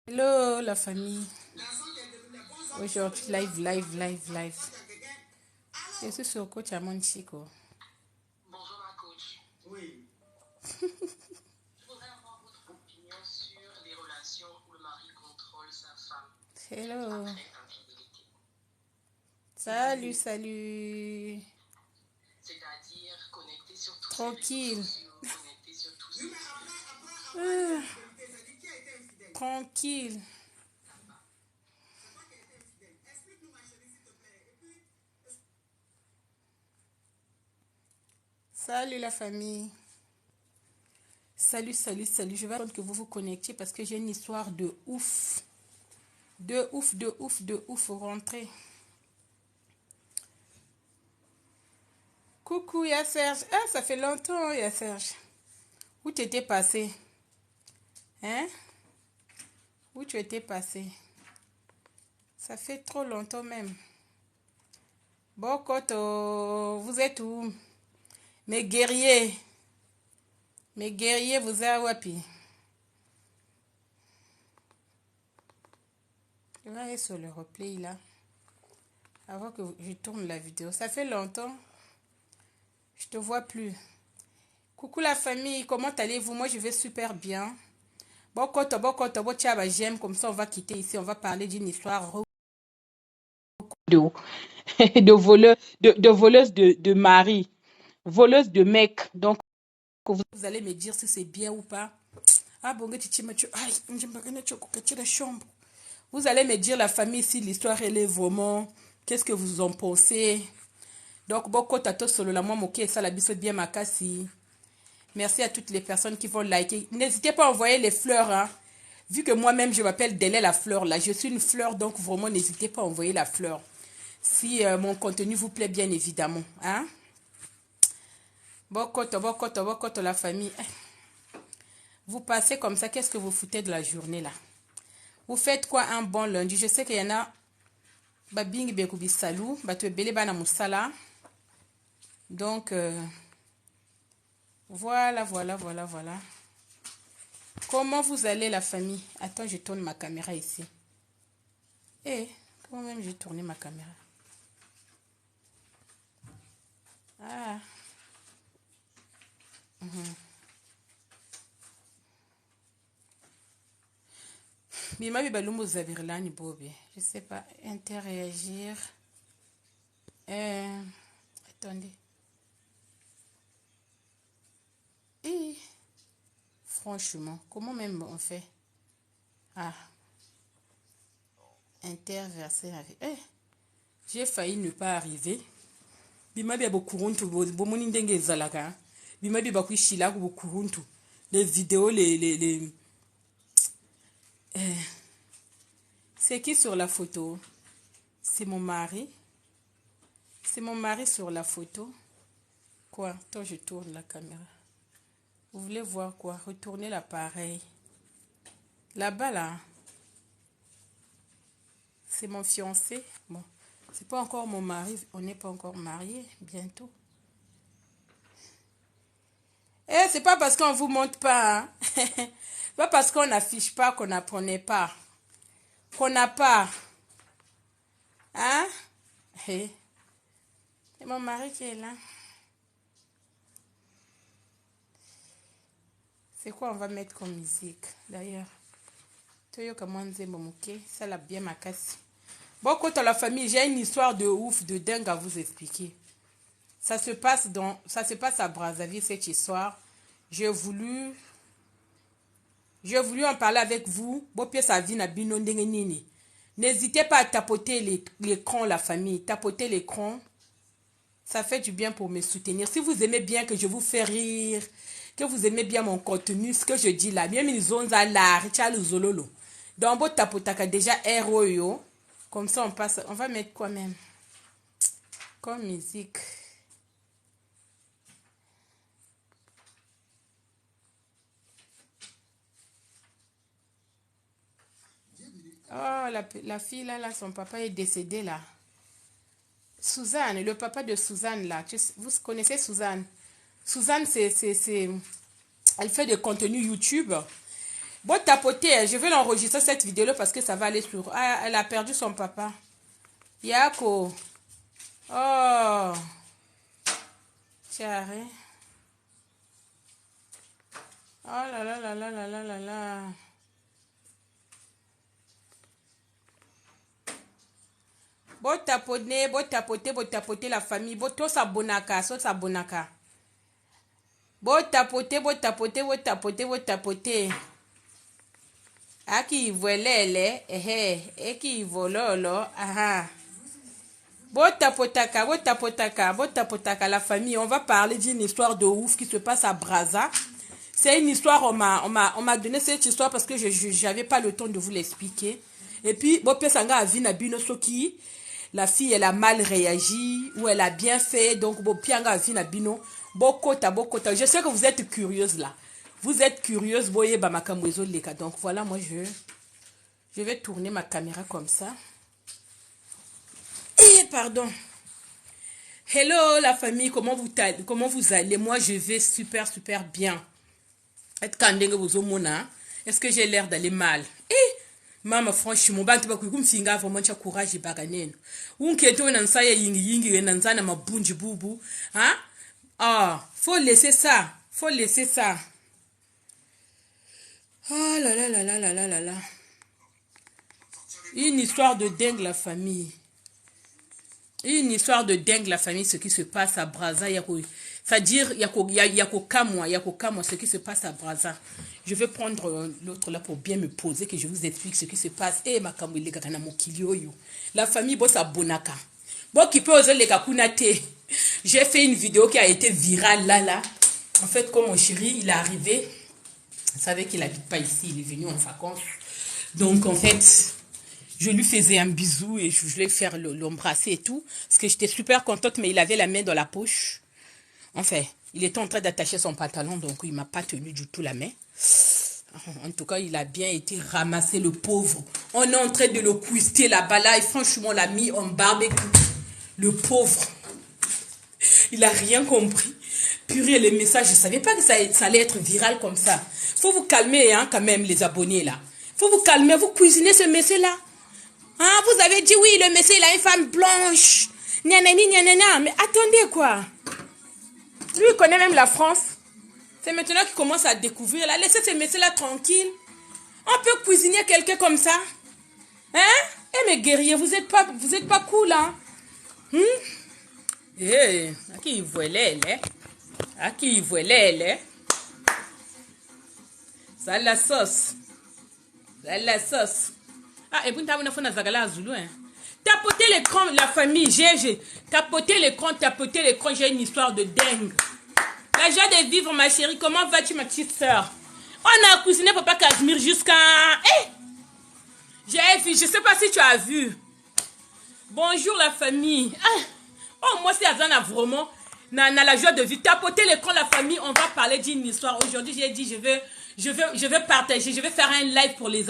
Hello la famille. Aujourd'hui, live. Je suis sur Coach Amon Chico. Bonjour ma coach. Oui. Je voudrais avoir votre opinion sur les relations où le mari contrôle sa femme. Hello. Avec infidélité. Salut. C'est-à-dire connecter sur tous Tranquille. ces réseaux sociaux, connecter sur tous ces Tranquille. Salut la famille. Salut. Je vais attendre que vous vous connectiez parce que j'ai une histoire de ouf. De ouf. Rentrez. Coucou, y'a Serge. Ah, ça fait longtemps, y'a Serge. Où tu étais passé? Hein? Où tu étais passé? Ça fait trop longtemps même. Bokoto, vous êtes où? Mes guerriers, vous êtes wapi? Je vais aller sur le replay là, avant que je tourne la vidéo. Ça fait longtemps, je te vois plus. Coucou la famille, comment allez-vous? Moi je vais super bien. Bokoto, botiaba, j'aime, comme ça on va quitter ici, on va parler d'une histoire de voleuse de mari, voleuse de mec. Donc vous allez me dire si c'est bien ou pas. Vous allez me dire la famille si l'histoire elle est vraiment, qu'est-ce que vous en pensez. Donc beaucoup tato solo la moi moké ça la biso bien makasi. Merci à toutes les personnes qui vont liker. N'hésitez pas à envoyer les fleurs hein. Vu que moi-même je m'appelle Délé la fleur là, je suis une fleur donc vraiment n'hésitez pas à envoyer la fleur. Si mon contenu vous plaît bien évidemment hein. Bokoto la famille. Vous passez comme ça, qu'est-ce que vous foutez de la journée là? Vous faites quoi un bon lundi? Je sais qu'il y en a babing bekubi salou, batu ebele bana musala. Donc voilà. Comment vous allez la famille? Attends, je tourne ma caméra ici. Eh, comment même j'ai tourné ma caméra? Ah. Bima bibalumbu zavirlani bobe. Je sais pas, interréagir. Attendez. Et franchement, comment même on fait? Ah, interverser avec. J'ai failli ne pas arriver. Bima bia bokuruntu bomoni ndenge ezalaka. Bima bia bakuishila ku bokuruntu. Les vidéos c'est qui sur la photo? C'est mon mari. C'est mon mari sur la photo. Quoi? Attends, je tourne la caméra. Vous voulez voir quoi? Retournez l'appareil. Là-bas, là. C'est mon fiancé. Bon, c'est pas encore mon mari. On n'est pas encore mariés. Bientôt. C'est pas parce qu'on vous montre pas. Hein? Pas parce qu'on n'affiche pas qu'on n'apprenait pas. Qu'on n'a pas. Hein? C'est mon mari qui est là. C'est quoi on va mettre comme musique d'ailleurs? Toyo comment ça l'a bien ma casse. Bon, quant à la famille, j'ai une histoire de ouf, de dingue à vous expliquer. Ça se passe à Brazzaville cette histoire. J'ai voulu en parler avec vous. N'hésitez pas à tapoter l'écran, la famille. Tapoter l'écran. Ça fait du bien pour me soutenir. Si vous aimez bien que je vous fais rire, que vous aimez bien mon contenu, ce que je dis là, bien donc, bon tapotaka déjà ROYO. Comme ça, on passe. On va mettre quoi même? Comme musique. Oh, la fille là, son papa est décédé là. Suzanne, le papa de Suzanne là. Vous connaissez Suzanne? Suzanne, elle fait des contenus YouTube. Bon tapoter, je vais l'enregistrer cette vidéo parce que ça va aller sur... Ah, elle a perdu son papa. Yako. Oh. Tiens. Oh là là là là là là là là. Bon tapoter la famille. Bon to sabonaka, so sabonaka. Bon tapoter. Aki volele, eki vololo, aha. Bon tapotaka, la famille. On va parler d'une histoire de ouf qui se passe à Brazza. C'est une histoire, on m'a donné cette histoire parce que je n'avais pas le temps de vous l'expliquer. Et puis, bon, Pesanga a vu Nabino Soki. La fille, elle a mal réagi ou elle a bien fait. Donc, bon, Pianga a vu Nabino. Bokota. Je sais que vous êtes curieuse là. Vous êtes curieuse. Boye Bamakamwezo Leka. Donc, voilà, moi, je vais tourner ma caméra comme ça. Et pardon. Hello la famille, comment vous allez? Moi, je vais super bien. Est-ce que j'ai l'air d'aller mal? Mama franchement bantu bakukumsinga vraiment cha courage baganeno unketo nansaya yingi nanzana mabunji bubu hein. Faut laisser ça oh là là. Une histoire de dingue la famille, ce qui se passe à Brazza. C'est-à-dire yako kamwa ce qui se passe à Brazza. Je vais prendre l'autre là pour bien me poser, que je vous explique ce qui se passe. La famille bossa bonaka. Bon qui peut oser les kakunate. J'ai fait une vidéo qui a été virale là. En fait, comme mon chéri, il est arrivé. Vous savez qu'il habite pas ici, il est venu en vacances. Donc en fait, je lui faisais un bisou et je voulais faire l'embrasser et tout. Parce que j'étais super contente, mais il avait la main dans la poche. Enfin, il était en train d'attacher son pantalon, donc il ne m'a pas tenu du tout la main. En tout cas, il a bien été ramassé, le pauvre. On est en train de le couister là-bas, là, et franchement, on l'a mis en barbecue. Le pauvre. Il n'a rien compris. Purée, les messages, je ne savais pas que ça allait être viral comme ça. Faut vous calmer, hein, quand même, les abonnés, là. Faut vous calmer, vous cuisinez ce monsieur-là. Hein, vous avez dit, oui, le monsieur, il a une femme blanche. Nianani, mais attendez, quoi. Lui, il connaît même la France. C'est maintenant qu'il commence à découvrir. Là, laissez ce monsieur-là tranquille. On peut cuisiner quelqu'un comme ça. Hein? Eh, mes guerriers, vous êtes pas cool, hein? Eh, à qui il volait, là? À qui il volait, là? Ça la sauce. Ah, et puis, t'as une zagala Zulu, hein? Tapotez l'écran, la famille, j'ai tapotez l'écran, j'ai une histoire de dingue. La joie de vivre, ma chérie, comment vas-tu, ma petite soeur? On a cuisiné papa Casimir jusqu'à... je sais pas si tu as vu. Bonjour la famille. Oh, moi c'est Azana vraiment. La joie de vivre. Tapotez l'écran, la famille, on va parler d'une histoire. Aujourd'hui, j'ai dit, je vais partager, je vais faire un live pour mes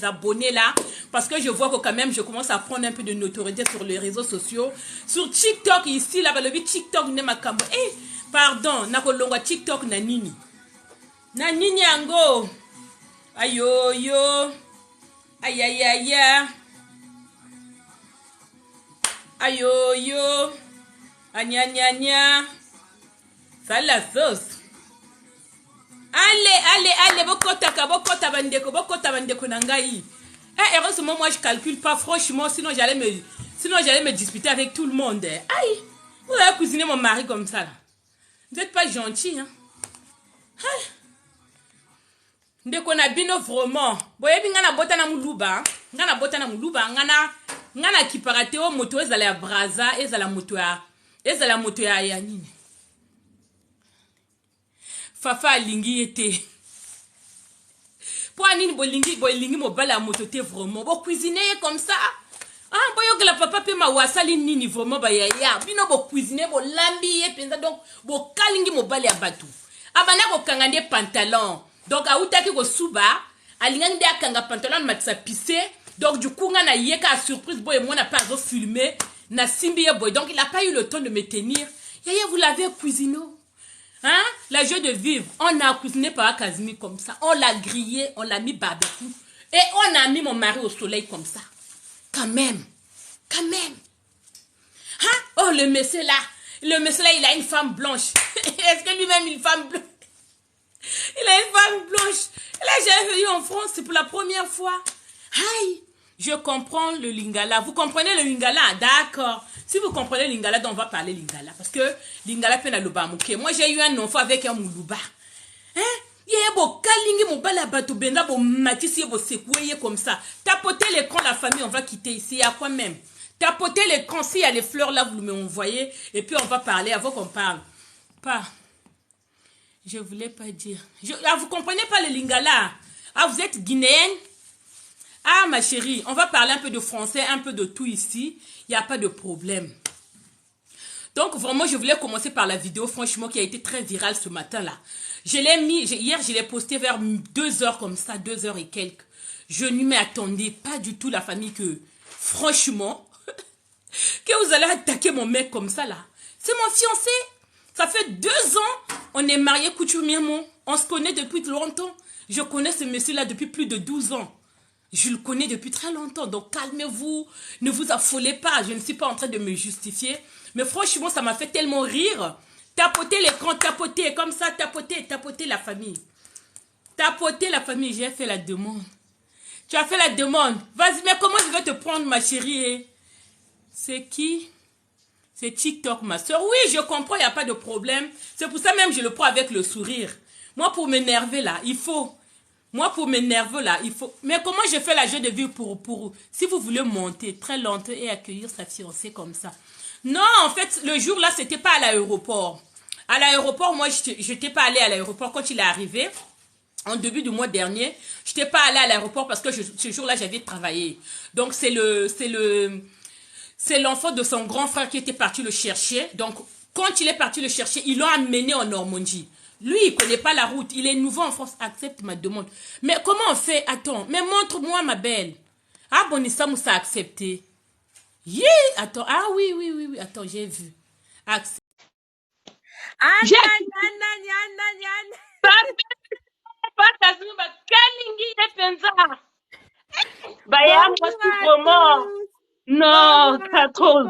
abonnés là, parce que je vois que quand même je commence à prendre un peu de notoriété sur les réseaux sociaux, sur TikTok ici là, le TikTok ne makambo. Pardon, nakolongwa TikTok na nini ango, ayo yo, ayo yo, anya, ça la sauce. Allez, bokota bandeko nangai. Heureusement, moi je calcule pas, franchement, sinon j'allais me disputer avec tout le monde. Aïe, vous avez cuisiné mon mari comme ça là. Vous n'êtes pas gentil, hein? Ndeko na bino vraiment. Boyebi ngana bota na muluba, ngana kiparate o moto ezala ya Brazza, ezala moto ya nini? Fafa alingi ete. Pour anini bolingi mobala moto te vraiment. Bo cuisiner comme ça. Boyo que la papa pe ma wasali nini vraiment ba ya. Bino bo cuisiner bo lambi e penza donc bo kalingi mobala ya batu. Abana ko kangande pantalon. Donc autaki ko suba, alingandi akanga pantalon matisa pissé. Donc du coup ngana yeka surprise boy moi n'a pas filmé na simbi boy. Donc il a pas eu le temps de me tenir. Yaya vous l'avez cuisiné. Hein? La joie de vivre. On a cuisiné par Casimir comme ça. On l'a grillé, on l'a mis barbecue. Et on a mis mon mari au soleil comme ça. Quand même. Quand même. Hein? Oh, le monsieur là, il a une femme blanche. Est-ce que lui-même, une femme blanche? Il a une femme blanche. Et là, j'ai venu en France, c'est pour la première fois. Aïe, je comprends le lingala. Vous comprenez le lingala? D'accord. Si vous comprenez le lingala, donc on va parler lingala. Parce que lingala fait la mouké. Moi, j'ai eu un enfant avec un moulouba. Hein? Il y a beau kalingi mon balabato benda bo matisi bo sekoué comme ça. Tapotez l'écran, la famille, on va quitter ici. Il y a quoi même? Tapotez l'écran, s'il y a les fleurs là, vous me envoyez. Et puis on va parler avant qu'on parle. Pas. Je voulais pas dire. Vous comprenez pas le lingala? Ah, vous êtes guinéenne? Ah, ma chérie, on va parler un peu de français, un peu de tout ici. Il n'y a pas de problème. Donc, vraiment, je voulais commencer par la vidéo, franchement, qui a été très virale ce matin-là. Je l'ai mis, hier, je l'ai posté vers 2 heures comme ça, 2 heures et quelques. Je ne m'attendais pas du tout, la famille, que, franchement, que vous allez attaquer mon mec comme ça, là. C'est mon fiancé. Ça fait 2 ans, on est mariés coutumièrement. On se connaît depuis longtemps. Je connais ce monsieur-là depuis plus de 12 ans. Je le connais depuis très longtemps. Donc, calmez-vous. Ne vous affolez pas. Je ne suis pas en train de me justifier. Mais franchement, ça m'a fait tellement rire. Tapotez l'écran, tapotez comme ça, tapotez la famille. Tapotez la famille. J'ai fait la demande. Tu as fait la demande. Vas-y, mais comment je vais te prendre, ma chérie? C'est qui? C'est TikTok, ma soeur. Oui, je comprends, il n'y a pas de problème. C'est pour ça même que je le prends avec le sourire. Moi, pour m'énerver, là, il faut... Moi, pour m'énerver, là, il faut... Mais comment je fais la joie de vivre pour... Si vous voulez monter très longtemps et accueillir sa fiancée comme ça. Non, en fait, le jour, là, c'était pas à l'aéroport. À l'aéroport, moi, je n'étais pas allée à l'aéroport quand il est arrivé. En début du mois dernier, je n'étais pas allée à l'aéroport parce que ce jour-là, j'avais travaillé. Donc, c'est l'enfant de son grand frère qui était parti le chercher. Donc, quand il est parti le chercher, ils l'ont amené en Normandie. Lui, il ne connaît pas la route. Il est nouveau en France. Accepte ma demande. Mais comment on fait? Attends, mais montre-moi, ma belle. Ah, Bonissa Moussa a accepté. Yeah! Attends, ah oui. Attends, j'ai vu. Accepte. J'ai non, pas trop.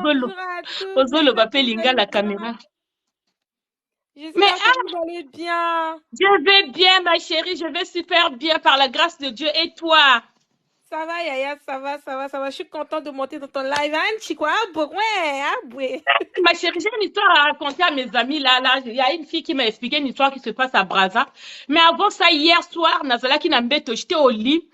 Ozolo va pelinga la caméra. Mais vous allez bien. Je vais bien, ma chérie. Je vais super bien par la grâce de Dieu. Et toi? Ça va, Yaya, ça va. Je suis contente de monter dans ton live. Ma chérie, j'ai une histoire à raconter à mes amis. Là, il y a une fille qui m'a expliqué une histoire qui se passe à Brazza. Mais avant ça, hier soir, Nazala qui n'embête, j'étais au lit.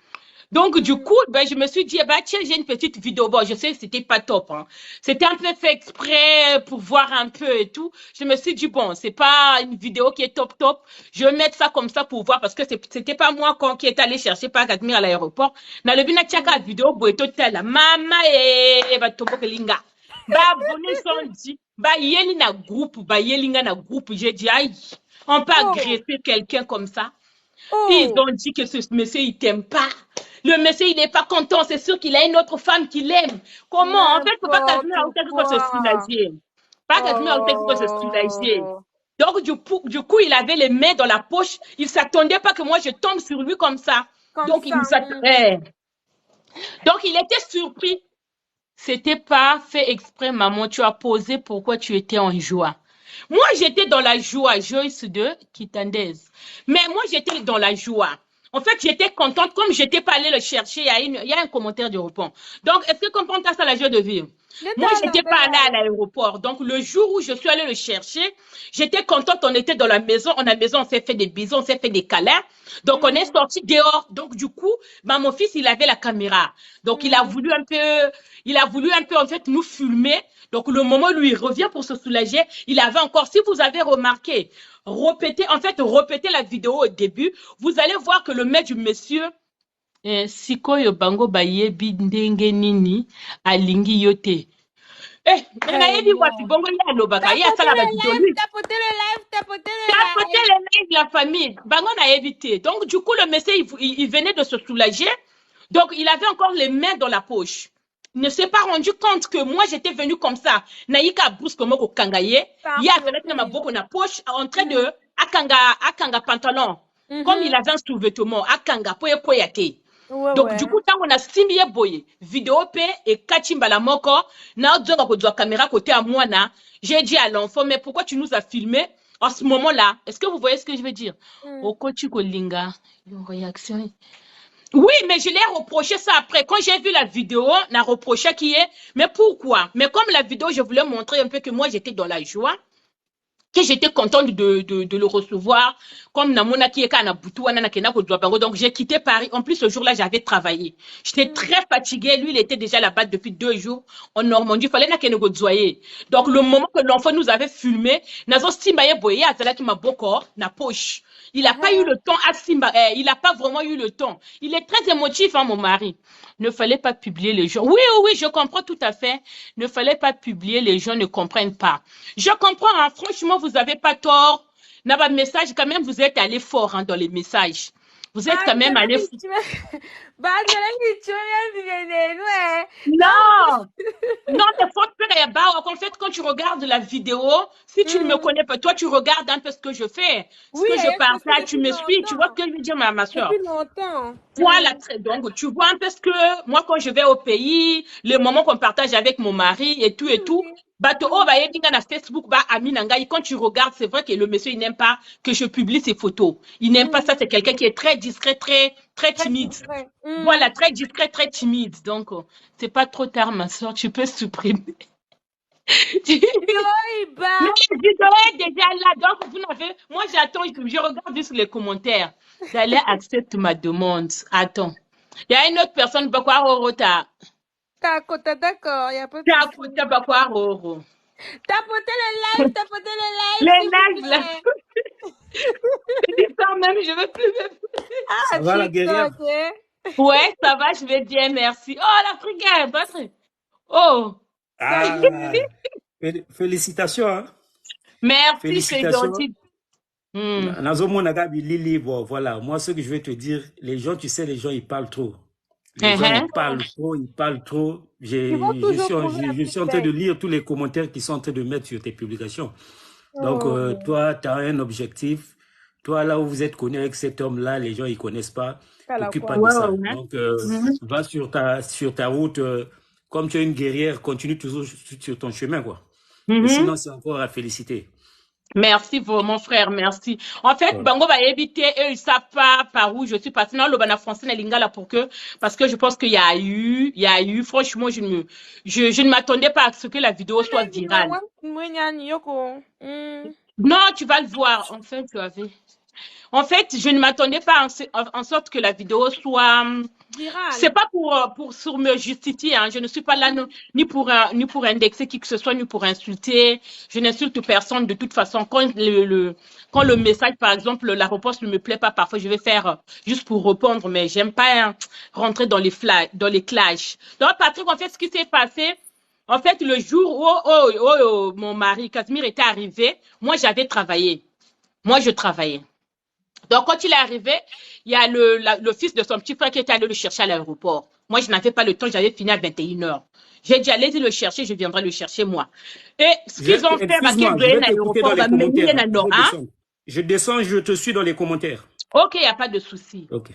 Donc, du coup, ben, je me suis dit, bah, tiens, j'ai une petite vidéo. Bon, je sais que c'était pas top, hein. C'était un peu fait exprès pour voir un peu et tout. Je me suis dit, bon, c'est pas une vidéo qui est top. Je vais mettre ça comme ça pour voir parce que c'était pas moi qui est allé chercher par Casimir à l'aéroport. Dans le bina tchaka vidéo, boeto tela. Mama ba tobo kelinga. Ba abonné son dit. Ba yeli na groupe. Ba yelinga na groupe. J'ai dit, aïe, on peut agresser quelqu'un comme ça. Ils ont dit que ce monsieur, il t'aime pas. Le monsieur, il n'est pas content. C'est sûr qu'il a une autre femme qui l'aime. Comment? En fait, il ne faut pas Casimir se soulager. Pas Casimir se soulager. Donc, du coup, il avait les mains dans la poche. Il ne s'attendait pas que moi, je tombe sur lui comme ça. Donc, il était surpris. C'était pas fait exprès, maman. Tu as posé pourquoi tu étais en joie. Moi, j'étais dans la joie. Joyce de Kitandez. Mais moi, j'étais dans la joie. En fait, j'étais contente. Comme je n'étais pas allée le chercher, il y a un commentaire de répond. Donc, est-ce que comprends ça la joie de vivre? Moi, je n'étais pas allée à l'aéroport. Donc, le jour où je suis allée le chercher, j'étais contente. On était dans la maison. On s'est fait des bisous, on s'est fait des câlins. Donc, on est sorti dehors. Donc, du coup, mon fils, il avait la caméra. Donc, il a voulu un peu, en fait, nous filmer. Donc, le moment où il revient pour se soulager, il avait encore, si vous avez remarqué, répétez la vidéo au début, vous allez voir que le mec du monsieur, Sikoyo Bango Bayebi Ndenge Nini, Alingi Yote. Tapotez le live, la famille. Bango n'a évité. Donc, du coup, le monsieur, il venait de se soulager. Donc, il avait encore les mains dans la poche. Il ne s'est pas rendu compte que moi, j'étais venue comme ça. Naïka Bruce comme au Kangaye. Il y a ma poche en train de akanga pantalon. Comme il avait un sous-vêtement, akanga poye koyate. Donc, du coup, tant on a simbié boye, vidéo pe et kachimba la moko, na dzonga ko caméra côté à moi na, j'ai dit à l'enfant, mais pourquoi tu nous as filmé en ce moment-là? Est-ce que vous voyez ce que je veux dire? Okochi kolinga, une réaction. Oui, mais je l'ai reproché ça après. Quand j'ai vu la vidéo, on a reproché qui est, mais pourquoi? Mais comme la vidéo, je voulais montrer un peu que moi, j'étais dans la joie, que j'étais contente de le recevoir, comme Namona qui est kana Boutou, donc j'ai quitté Paris. En plus, ce jour-là, j'avais travaillé. J'étais très fatiguée. Lui, il était déjà là-bas depuis 2 jours en Normandie. Il fallait na kene gozoyer. Donc, le moment que l'enfant nous avait filmé, nazo simbaye boye, azala ki maboko, na poche. Il n'a pas eu le temps à Simba. Il n'a pas vraiment eu le temps. Il est très émotif, hein, mon mari. Ne fallait pas publier les gens. Oui, oui, je comprends tout à fait. Ne fallait pas publier, les gens ne comprennent pas. Je comprends, hein, franchement, vous n'avez pas tort. Dans votre message, quand même, vous êtes allé fort hein, dans les messages. Vous êtes quand même allé fort. Non! Non, mais faut faire en fait, quand tu regardes la vidéo, si tu ne me connais pas, toi, tu regardes un peu ce que je fais, ce que je partage, tu me suis, tu vois ce que je veux dire, ma soeur. Depuis longtemps. Voilà, donc tu vois un peu ce que moi, quand je vais au pays, les moments qu'on partage avec mon mari et tout, Facebook, quand tu regardes, c'est vrai que le monsieur, il n'aime pas que je publie ses photos. Il n'aime pas ça, c'est quelqu'un qui est très discret, très timide. Voilà, très discret, très timide. Donc, c'est pas trop tard, ma soeur, tu peux supprimer. Mais je serai déjà là, donc vous n'avez. Moi, j'attends, je regarde juste les commentaires. D'aller accepter ma demande. Attends. Il y a une autre personne, Bakwa Rota. D'accord, il y a pas de T'as Bakwa Roro. Tapotez le live. Les lives, là. C'est ça même, je veux plus. Ça va la guerrière? Ouais, ça va, je vais bien, merci. Oh, l'Africain, Patrick. Oh. Ah, félicitations. Hein? Merci, c'est gentil. Voilà, moi, ce que je vais te dire, les gens, tu sais, les gens, ils parlent trop. Les gens, ils parlent trop. Je suis en train de lire tous les commentaires qu'ils sont en train de mettre sur tes publications. Donc, toi, tu as un objectif. Toi, là où vous êtes connu avec cet homme-là, les gens, ils connaissent pas. T'occupe pas de ça. Donc, va sur ta route. Comme tu es une guerrière, continue toujours sur ton chemin, quoi. Et sinon, c'est encore à féliciter. Merci, mon frère, merci. En fait, Bango va éviter, eux, ils savent pas par où je suis passée. Non, le bana français n'a lingala parce que je pense qu'il y a eu, franchement, je ne m'attendais pas à ce que la vidéo soit virale. Non, tu vas le voir. En fait, je ne m'attendais pas en sorte que la vidéo soit virale. C'est pas pour me justifier, hein. Je ne suis pas là ni pour indexer qui que ce soit, ni pour insulter. Je n'insulte personne de toute façon. Quand le message, par exemple, la réponse ne me plaît pas, parfois je vais faire juste pour répondre, mais j'aime pas rentrer dans les clashs. Donc, Patrick, en fait, ce qui s'est passé, en fait, le jour où mon mari, Casimir, était arrivé, moi, j'avais travaillé. Moi, je travaillais. Donc, quand il est arrivé, il y a le fils de son petit frère qui était allé le chercher à l'aéroport. Moi, je n'avais pas le temps, j'avais fini à 21h. J'ai dit, allez-y le chercher, je viendrai le chercher moi. Et ce qu'ils ont fait, à l'aéroport, je descends, je te suis dans les commentaires. Ok, il n'y a pas de souci. Ok.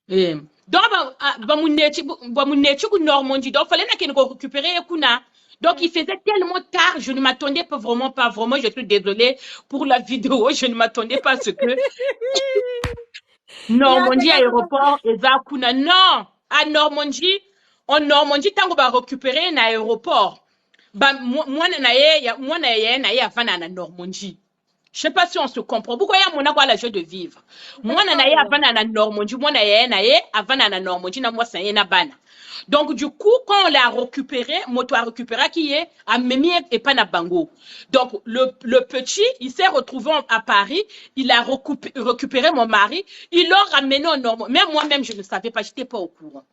Donc, Normandie, donc, il fallait qu'il récupérer Kuna. Donc, il faisait tellement tard, je ne m'attendais pas vraiment, je suis désolée pour la vidéo, je ne m'attendais pas à ce que Normandie, aéroport, et Zakuna. Non, à Normandie, en Normandie, tant qu'on va récupérer un aéroport, moi, à Normandie. Je sais pas si on se comprend. Pourquoi il y a mon à la joie de vivre? Moi, avant à Normandie, moi, avant à Normandie, moi, c'est un bana. Donc, du coup, quand on l'a récupéré, moto a récupéré qui est à Mémie et pas à Bango. Donc, le petit, il s'est retrouvé à Paris, il a récupéré mon mari, il l'a ramené en Normandie. Même moi-même, je ne savais pas, j'étais pas au courant.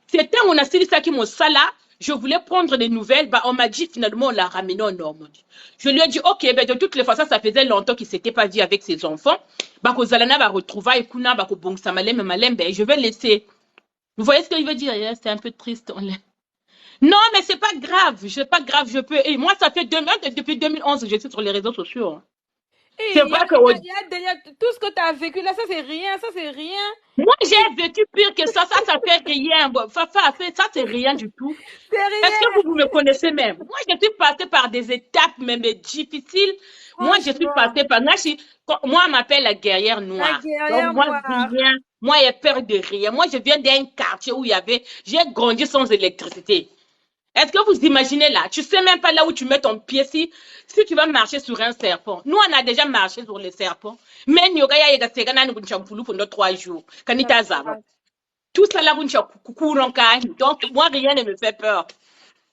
C'était on a dit ça qui m'a sala. Je voulais prendre des nouvelles, on m'a dit finalement on l'a ramené en Normandie. Je lui ai dit ok, de toutes les façons ça faisait longtemps qu'il s'était pas vu avec ses enfants. Kozalana va retrouver et Kuna bon ça malem, je vais laisser. Vous voyez ce que je veux dire? C'est un peu triste. Non, mais c'est pas grave, je peux. Et moi ça fait depuis 2011 que je suis sur les réseaux sociaux. C'est vrai que... tout ce que tu as vécu là, ça c'est rien, ça c'est rien. Moi, j'ai vécu pire que ça fait rien. Bon, ça c'est rien du tout. C'est rien. Est-ce que vous me connaissez même? Moi, je suis passée par des étapes même difficiles. Moi, je suis passée par... Moi, on m'appelle la guerrière noire. La guerrière Donc, moi, noire. rien. Moi, j'ai peur de rien. Moi, je viens d'un quartier où j'ai grandi sans électricité. Est-ce que vous imaginez là? Tu sais même pas là où tu mets ton pied si tu vas marcher sur un serpent. Nous, on a déjà marché sur les serpents. Mais nous, pendant 3 jours. Tout ça là, donc moi, rien ne me fait peur.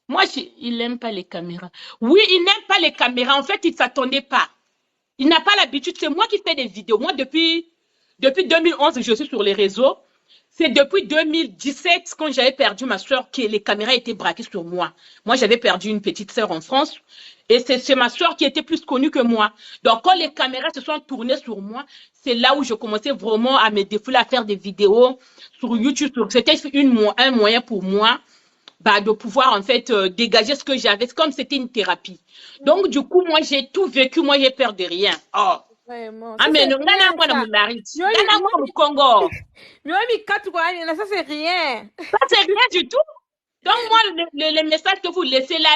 Moi, il n'aime pas les caméras. Oui, il n'aime pas les caméras. En fait, il ne s'attendait pas. Il n'a pas l'habitude. C'est moi qui fais des vidéos. Moi, depuis 2011, je suis sur les réseaux. C'est depuis 2017, quand j'avais perdu ma soeur, que les caméras étaient braquées sur moi. Moi, j'avais perdu une petite soeur en France. Et c'est ma soeur qui était plus connue que moi. Donc, quand les caméras se sont tournées sur moi, c'est là où je commençais vraiment à me défouler, à faire des vidéos sur YouTube. C'était un moyen pour moi de pouvoir, en fait, dégager ce que j'avais. C'est comme c'était une thérapie. Donc, du coup, moi, j'ai tout vécu. Moi, j'ai peur de rien. Oh. Vraiment. Ah, mais non, Congo. Ça, c'est rien. Ça, c'est rien du tout. Donc, moi, les messages que vous laissez là,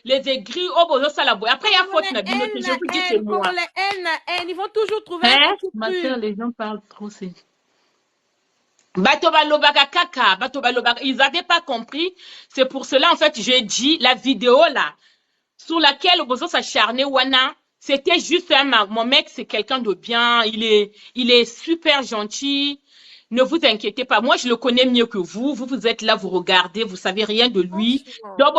les aigris, après, il y a faute, je vous dis, c'est moi. Ils vont toujours trouver un ma soeur, les gens parlent trop, c'est... Ils n'avaient pas compris. C'est pour cela, en fait, j'ai dit, la vidéo là, sur laquelle Obozo s'acharnait, Wana, c'était juste mon mec, c'est quelqu'un de bien, il est super gentil. Ne vous inquiétez pas, moi je le connais mieux que vous. Vous êtes là, vous regardez, vous savez rien de lui. Donc,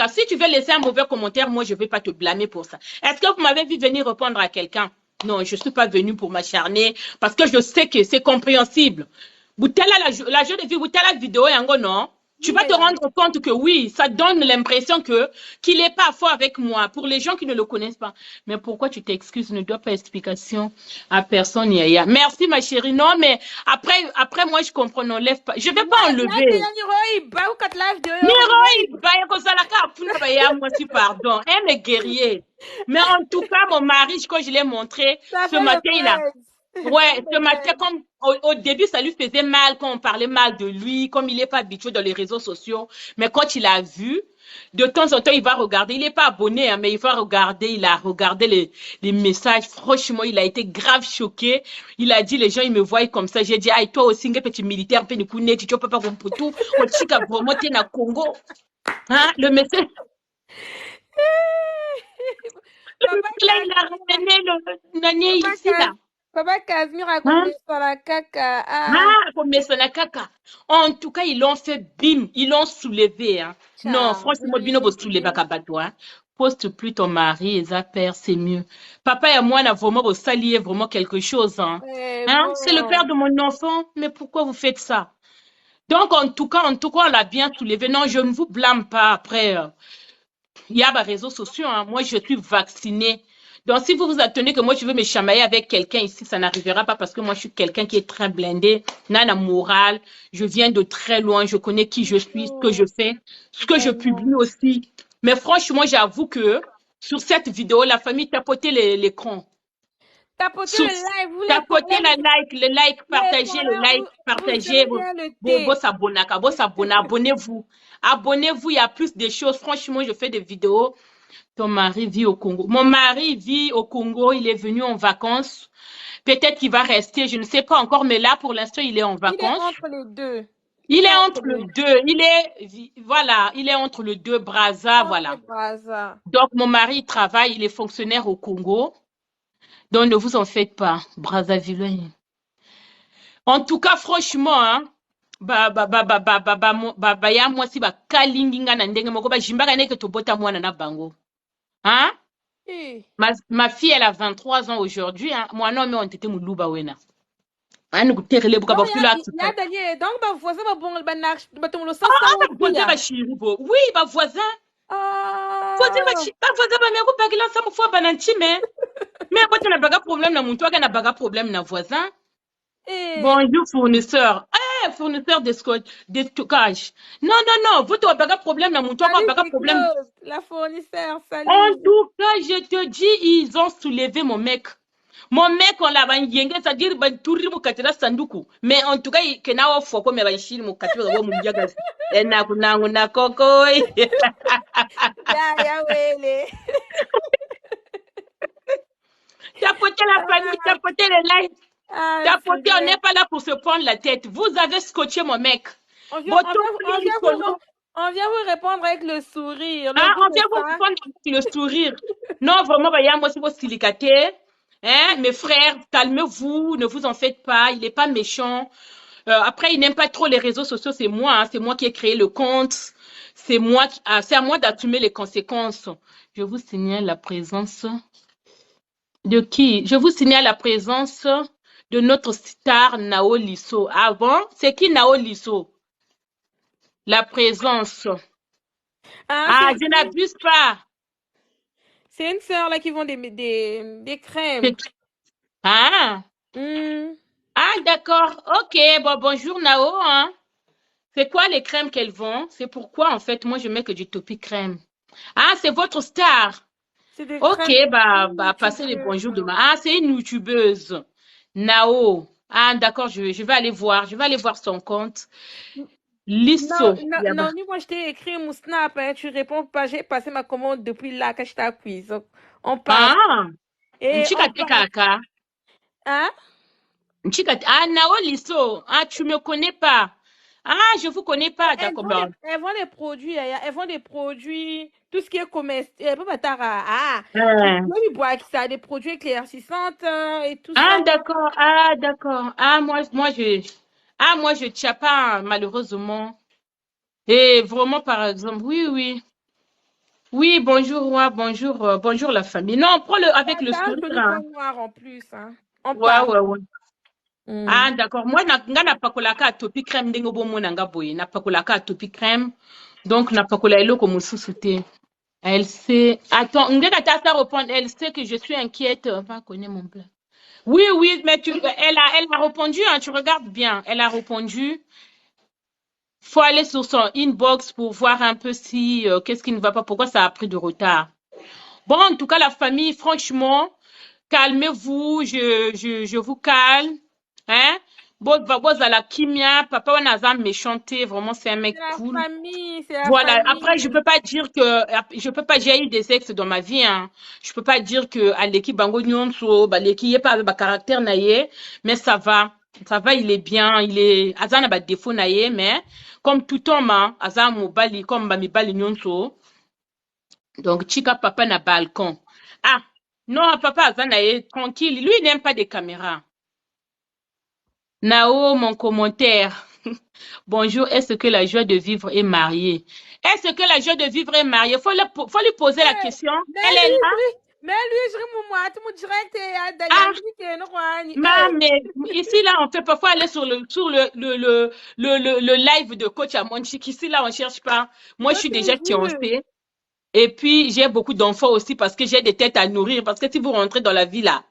si tu veux laisser un mauvais commentaire, moi je vais pas te blâmer pour ça. Est-ce que vous m'avez vu venir répondre à quelqu'un? Non, je suis pas venue pour m'acharner parce que je sais que c'est compréhensible. Boutella, la jeune fille, Boutella vidéo, non? Tu vas te rendre compte que oui, ça donne l'impression qu'il est pas fort avec moi. Pour les gens qui ne le connaissent pas. Mais pourquoi tu t'excuses? Ne dois pas explication à personne, Yaya. Merci, ma chérie. Non, mais après moi, je comprends, n'enlève pas. Je vais pas enlever. Pardon. Elle est guerrier. Mais en tout cas, mon mari, quand je l'ai montré, ce matin, il a... Ouais, ce matin, comme au début, ça lui faisait mal quand on parlait mal de lui, comme il n'est pas habitué dans les réseaux sociaux. Mais quand il a vu, de temps en temps, il va regarder. Il n'est pas abonné, hein, mais il va regarder. Il a regardé les messages. Franchement, il a été grave choqué. Il a dit, les gens, ils me voient comme ça. J'ai dit, ah, toi aussi, un petit militaire, tu peux pas comprendre tout. Au Chica, vraiment, tu es dans Congo. Hein, le message. Il a ramené le nanier ici, là. Papa Casimir a commis sur la caca. Commis sur la caca. En tout cas, ils l'ont fait bim. Ils l'ont soulevé. Hein. Non, franchement, bino vous soulevez hein. Poste plus ton mari et sa père, c'est mieux. Papa et moi, on a vraiment vous saliez vraiment quelque chose. Hein. Hein? C'est le père de mon enfant. Mais pourquoi vous faites ça? Donc, en tout cas, on l'a bien soulevé. Non, je ne vous blâme pas. Après, il y a des réseaux sociaux. Hein. Moi, je suis vaccinée. Donc, si vous vous attendez que moi, je veux me chamailler avec quelqu'un ici, ça n'arrivera pas parce que moi, je suis quelqu'un qui est très blindé, nana morale. Je viens de très loin. Je connais qui je suis, ce que je fais, ce que je publie aussi. Mais franchement, j'avoue que sur cette vidéo, la famille tapotait l'écran. Tapotez le live. Tapotez le like, partagez. Abonnez-vous. Abonnez-vous, il y a plus de choses. Franchement, je fais des vidéos. Ton mari vit au Congo. Mon mari vit au Congo, il est venu en vacances. Peut-être qu'il va rester, je ne sais pas encore, mais là, pour l'instant, il est en vacances. Il est entre les deux. Il est entre les deux. Il est entre les deux, Brazza, voilà. Brazza. Donc, mon mari travaille, il est fonctionnaire au Congo. Donc, ne vous en faites pas, Brazzaville. En tout cas, franchement, hein, ya moi si ba kalinginga na ndenge moko ba jimbaka neke to bota mwana na bango. Hein? Ma fille, elle a 23 ans aujourd'hui. Hein? Moi, non, mais on était moulouba wena. Donc, bah, voisin, oui, bah, voisin. Voisin, mais quand on a pas problème, na muntu na baga problème na voisin. Bonjour, fournisseur. Fournisseur de stockage. Non, vous n'avez pas de problème, la mouton n'a pas de problème. La fournisseur, salut. En tout cas, je te dis, ils ont soulevé mon mec. Mon mec, on l'a yenge, c'est-à-dire, ben, tourri mo katira sanduku. Mais en tout cas, il que na ofo ko me ba shiri mo katira wo mo biaga. E na koko. Ya wele. Tapotez la famille, tapotez les likes. Ah, Tapotez, on n'est pas là pour se prendre la tête. Vous avez scotché mon mec. On vient vous répondre avec le sourire. Ah, on vient vous répondre avec le sourire. Non, vraiment, bah, moi, c'est vos silicatés. Hein, mes frères, calmez-vous, ne vous en faites pas. Il n'est pas méchant. Après, il n'aime pas trop les réseaux sociaux. C'est moi, hein, c'est moi qui ai créé le compte. C'est à moi d'assumer les conséquences. Je vous signale la présence de qui? Je vous signale la présence de notre star Nao Lisso. Ah bon? C'est qui Nao Lisso? La présence. Ah, je n'abuse pas. C'est une sœur là qui vend des crèmes. Ah. Ah, d'accord. Ok. Bon, bonjour Nao. Hein. C'est quoi les crèmes qu'elle vend? C'est pourquoi, en fait, moi, je mets que du Topi crème. Ah, c'est votre star. Ok, bah, passez les bonjours demain. Ah, c'est une youtubeuse. Nao. Ah, d'accord, je vais aller voir. Je vais aller voir son compte. Lisso. Non, moi, je t'ai écrit mon snap. Hein, tu réponds pas. J'ai passé ma commande depuis là que je t'appuie. On parle. Ah. Hein? Ah, Nao Lisso. Ah, tu me connais pas. Ah, je vous connais pas, d'accord. Elles vendent des produits, elles vendent des produits, tout ce qui est comestible. Ça, des produits éclaircissants et tout ça. Ah, d'accord, ah, d'accord. Ah, moi, je tiens pas, malheureusement. Et vraiment, par exemple, oui. Oui, bonjour, roi, bonjour la famille. Non, prends-le avec le sourire. Hein. Noir en plus, hein. Ouais. Ah, d'accord. Moi, na pakolaka topi crème ndenge bomo nanga boye. Na pakolaka topi crème. Donc, na pakola elo comme sous-souté. Elle sait. Attends, ça répondre. Elle sait que je suis inquiète. On va connaître mon plat. Oui, mais elle a répondu. Hein, tu regardes bien. Elle a répondu. Faut aller sur son inbox pour voir un peu si qu'est-ce qui ne va pas. Pourquoi ça a pris de retard. Bon, en tout cas, la famille, franchement, calmez-vous. Je vous calme. Hein? À la kimia, papa on a méchanté, vraiment c'est un mec cool. Voilà, après je peux pas dire que j'ai eu des ex dans ma vie hein. Je peux pas dire que Aleki Bango Nyonso, Baleki est pas caractère naïe, mais ça va, il est bien, il est Azana ba défaut naïe mais comme tout homme hein, Azana mobali comme ba mi bali Nyonso. Donc chika papa na balcon. Ah, non, papa Azana est tranquille, lui il n'aime pas des caméras. Nao, mon commentaire. Bonjour, est-ce que la joie de vivre est mariée? Est-ce que la joie de vivre est mariée? Faut lui poser la question. Elle est là. Mais lui, je direct mais ici, là, on fait parfois aller sur le live de coach à Monchik. Ici, là, on cherche pas. Moi, je suis déjà fiancée. Et puis, j'ai beaucoup d'enfants aussi parce que j'ai des têtes à nourrir. Parce que si vous rentrez dans la vie, là,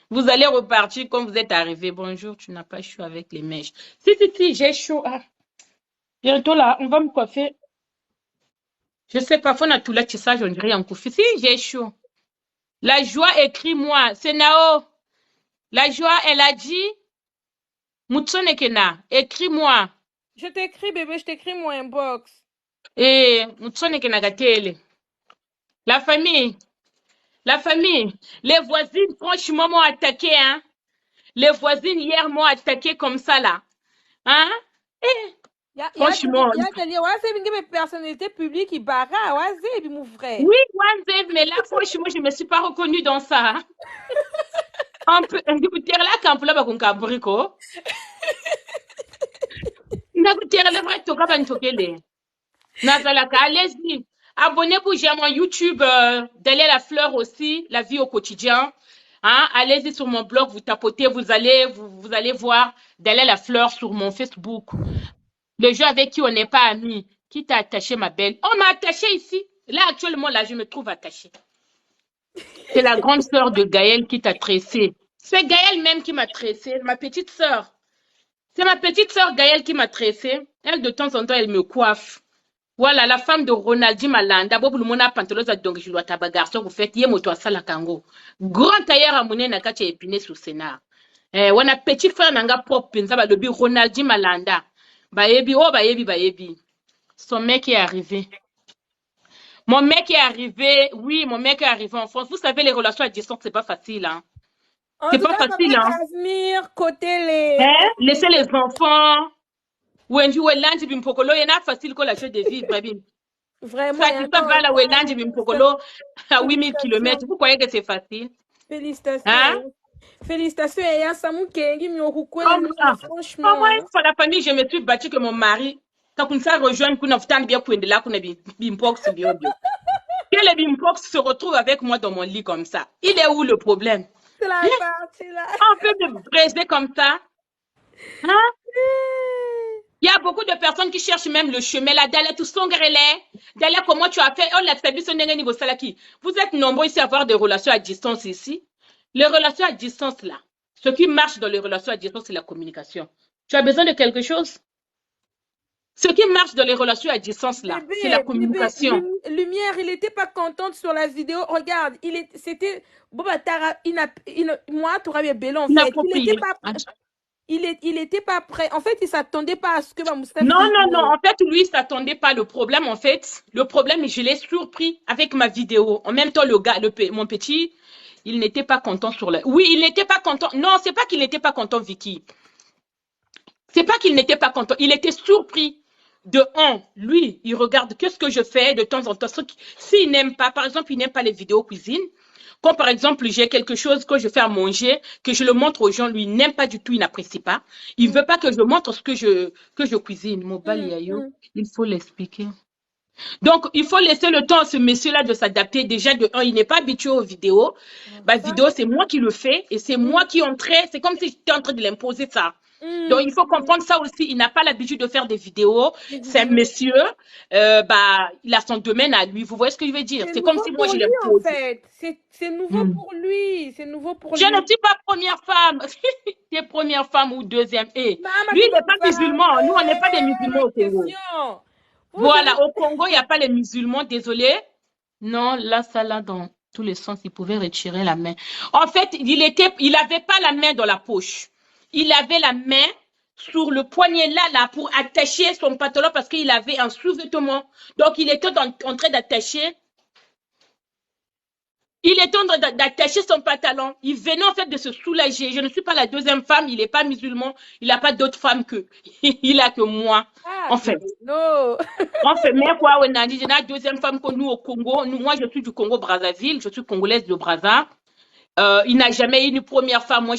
vous allez repartir comme vous êtes arrivé. Bonjour, tu n'as pas chaud avec les mèches. Si, j'ai chaud. Ah. Bientôt là, on va me coiffer. Je sais pas, on a tout là, tu sais, j'en dirais en coiffe. Si, j'ai chaud. La joie, écris-moi. C'est Nao. La joie, elle a dit, Mutsonekena, écris-moi. Je t'écris, bébé, je t'écris mon inbox. Et Mutsonekena gatele. La famille, les voisines, franchement, m'ont attaqué, hein. Les voisines, hier, m'ont attaqué comme ça, là. Hein? Franchement. Il y a des personnalités publiques qui barrent, mon frère. Oui, mais là, franchement, je ne me suis pas reconnue dans ça. On peut dire là, quand on peut pas brico. Allez-y. Abonnez-vous, j'ai mon YouTube, Dalia la fleur aussi, la vie au quotidien. Hein? Allez-y sur mon blog, vous tapotez, vous allez voir Dalia la fleur sur mon Facebook. Le jeu avec qui on n'est pas amis. Qui t'a attaché, ma belle? On m'a attaché ici. Là, actuellement, là, je me trouve attachée. C'est la grande sœur de Gaëlle qui t'a tressé. C'est Gaëlle même qui m'a tressé, ma petite sœur. C'est ma petite sœur Gaëlle qui m'a tressé. Elle, de temps en temps, elle me coiffe. Voilà, la femme de Ronaldinho Malanda, bobu lumona pantaloza donc je dois taba garçon vous faites ye moto asala kango. Grand tailleur à monnaie na kati épiné sous Sénat. Wana petit frère nanga propre penza ba lobi Ronaldinho Malanda. Bayebi. Son mec est arrivé. Mon mec est arrivé. Oui, mon mec est arrivé en France. Vous savez, les relations à distance, c'est pas facile, hein. C'est pas facile, hein. Casimir, côté les... Hein? Laissez les enfants. Wendy Welandi Bimpokolo, il y en a facile que la chose de vivre, baby. Vraiment, ça va là, Welandi Bimpokolo, à 8000 km. Vous croyez que c'est facile? Félicitations. Hein? Félicitations, et à Samu Kengi, franchement. Moi, pour la famille, je me suis battue que mon mari, quand on s'est rejoint, qu'on a fait bien pour de là, qu'on a Bimpox, bio. Que le Bimpox se retrouve avec moi dans mon lit comme ça. Il est où le problème? C'est la partie là. On peut me briser comme ça. Hein? Il y a beaucoup de personnes qui cherchent même le chemin là. D'aller tout songrele. D'aller comment tu as fait. Oh, la service niveau salaki. Vous êtes nombreux ici à avoir des relations à distance ici. Les relations à distance là. Ce qui marche dans les relations à distance, c'est la communication. Tu as besoin de quelque chose? Ce qui marche dans les relations à distance là, c'est la communication. Lumière, il n'était pas content sur la vidéo. Regarde, c'était moi, tu aurais bien en fait. Il était pas prêt. En fait, il s'attendait pas à ce que Moustapha. Non. En fait, lui, il s'attendait pas. Le problème, je l'ai surpris avec ma vidéo. En même temps, mon petit, il n'était pas content sur la. Oui, il n'était pas content. Non, c'est pas qu'il n'était pas content, Vicky. C'est pas qu'il n'était pas content. Il était surpris. De un, lui, il regarde qu'est-ce que je fais de temps en temps. S'il n'aime pas, par exemple, il n'aime pas les vidéos cuisine. Comme par exemple, j'ai quelque chose que je fais à manger, que je le montre aux gens, lui, il n'aime pas du tout, il n'apprécie pas. Il veut pas que je montre ce que je cuisine. Il faut l'expliquer. Donc, il faut laisser le temps à ce monsieur-là de s'adapter. Déjà, de un, il n'est pas habitué aux vidéos. Vidéo, c'est moi qui le fais et c'est moi qui entrais. C'est comme si j'étais en train de l'imposer ça. Donc, il faut comprendre ça aussi. Il n'a pas l'habitude de faire des vidéos. C'est un monsieur. Il a son domaine à lui. Vous voyez ce que je veux dire? C'est comme si moi, je l'impose. En fait. C'est nouveau pour lui. C'est nouveau pour lui. Je ne suis pas première femme. Tu es première femme ou deuxième. Lui, il n'est pas musulman. Nous, on n'est pas des musulmans au Congo. Voilà, au Congo, il n'y a pas les musulmans. Désolé. Non, là, ça, là, dans tous les sens, il pouvait retirer la main. En fait, il n'avait pas la main dans la poche. Il avait la main sur le poignet là, pour attacher son pantalon parce qu'il avait un sous-vêtement. Donc, il était en train d'attacher. Il était en train d'attacher son pantalon. Il venait en fait de se soulager. Je ne suis pas la deuxième femme. Il n'est pas musulman. Il n'a pas d'autres femmes que. Il a que moi. En fait. Non. En fait, mais quoi, on a dit, j'ai la deuxième femme que nous au Congo. Moi, je suis du Congo-Brazzaville. Je suis congolaise de Brazza. Il n'a jamais eu une première femme. Moi,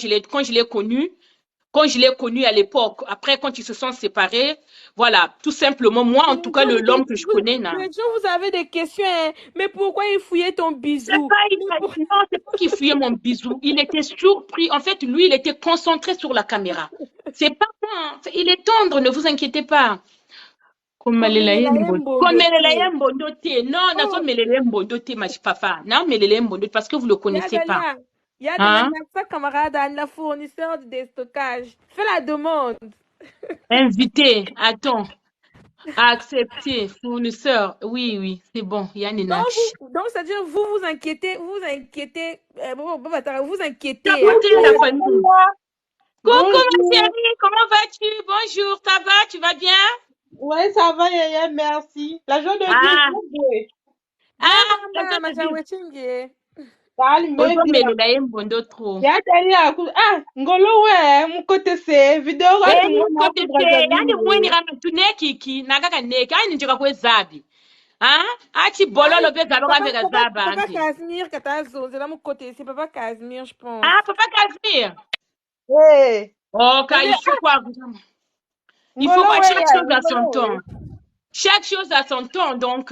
quand je l'ai connu à l'époque, après, quand ils se sont séparés, voilà, tout simplement, moi, en tout cas, l'homme que je connais, non. Les gens, vous avez des questions, hein? Mais pourquoi il fouillait ton bisou? Non, c'est pas qu'il fouillait mon bisou. Il était surpris. En fait, lui, il était concentré sur la caméra. C'est pas moi. Il est tendre, ne vous inquiétez pas. Non, parce que vous le connaissez pas. Il y a des camarades à la fournisseur de déstockage. Fais la demande. Invité, attends. Accepter, fournisseur. Oui, c'est bon. Il y a une donc, c'est-à-dire, vous inquiétez. Vous inquiétez. Coucou, ma chérie, comment vas-tu? Bonjour, ça va? Tu vas bien? Oui, ça va, Yaya, merci. La journée de Dieu. Ma ngolo we mukote se video Papa Casimir c'est mon côté, c'est Papa Casimir, je pense. Ah, Papa Casimir. Oui. Oh, il faut quoi? Il faut voir chaque chose à son temps. Chaque chose à son temps, donc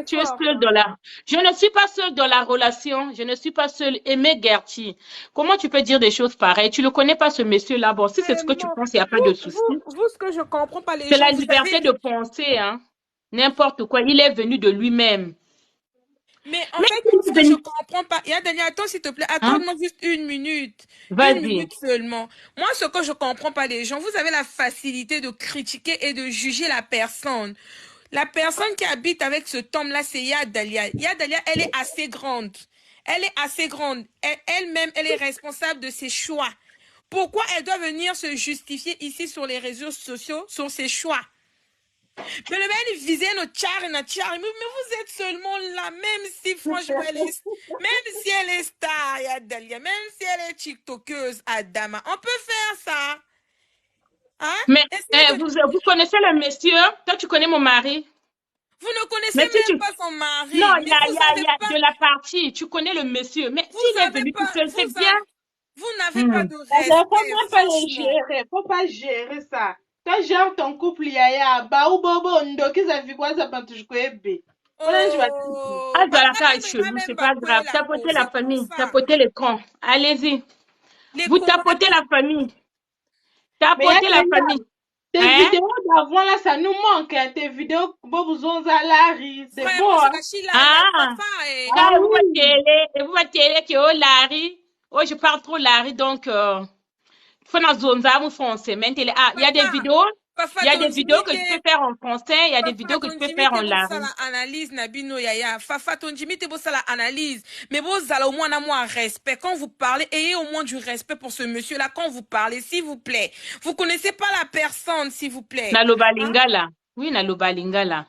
tu es seule dans la... Je ne suis pas seule dans la relation, je ne suis pas seule. Aimé Gertie, comment tu peux dire des choses pareilles? Tu ne le connais pas ce monsieur-là. Bon, si c'est ce que tu penses, il n'y a pas de souci. Vous, ce que je comprends pas les gens... C'est la liberté de penser, hein. N'importe quoi, il est venu de lui-même. Mais en fait, ce que je comprends pas... Daniel, attends s'il te plaît, attends-moi juste une minute. Vas-y. Une minute seulement. Moi, ce que je comprends pas les gens, vous avez la facilité de critiquer et de juger la personne. La personne qui habite avec ce homme-là, c'est Yadalia. Yadalia, elle est assez grande. Elle est assez grande. Elle-même, elle est responsable de ses choix. Pourquoi elle doit venir se justifier ici sur les réseaux sociaux sur ses choix? Mais le mec, il visait notre char. Mais vous êtes seulement là, même si franchement, même si elle est star, Yadalia, même si elle est tiktokeuse, Adama, on peut faire ça. Hein? Mais vous connaissez le monsieur? Toi, tu connais mon mari? Vous ne connaissez même pas son mari. Non, il y a de la partie. Tu connais le monsieur. Mais s'il est venu tout seul, c'est bien. Vous n'avez pas de respect. Faut pas gérer ça. Toi, gères ton couple, yaya. Baou bobo, ndoki za vikwa za pantushkwebe. Ah, c'est pas grave. Tapotez la famille. Tapotez l'écran. Allez-y. Vous tapotez la famille. Tapotez la famille. Tes vidéos d'avant là, ça nous manque. Hein. Tes vidéos, Bobouzo Larry, c'est bon. Hein? Vous va télé que oh Larry. Oh, je parle trop Larry, donc faut dans zone français. Maintenant, il y a des vidéos. Il y a des vidéos que tu peux faire en français, il y a des vidéos que tu peux faire en Larry. Analyse Nabino Yaya. Fafa ton Jimmy te bossa la analyse. Mais vous allez au moins avoir respect quand vous parlez, ayez au moins du respect pour ce monsieur là quand vous parlez, s'il vous plaît. Vous connaissez pas la personne, s'il vous plaît. Naloba Lingala. Oui, Naloba Lingala.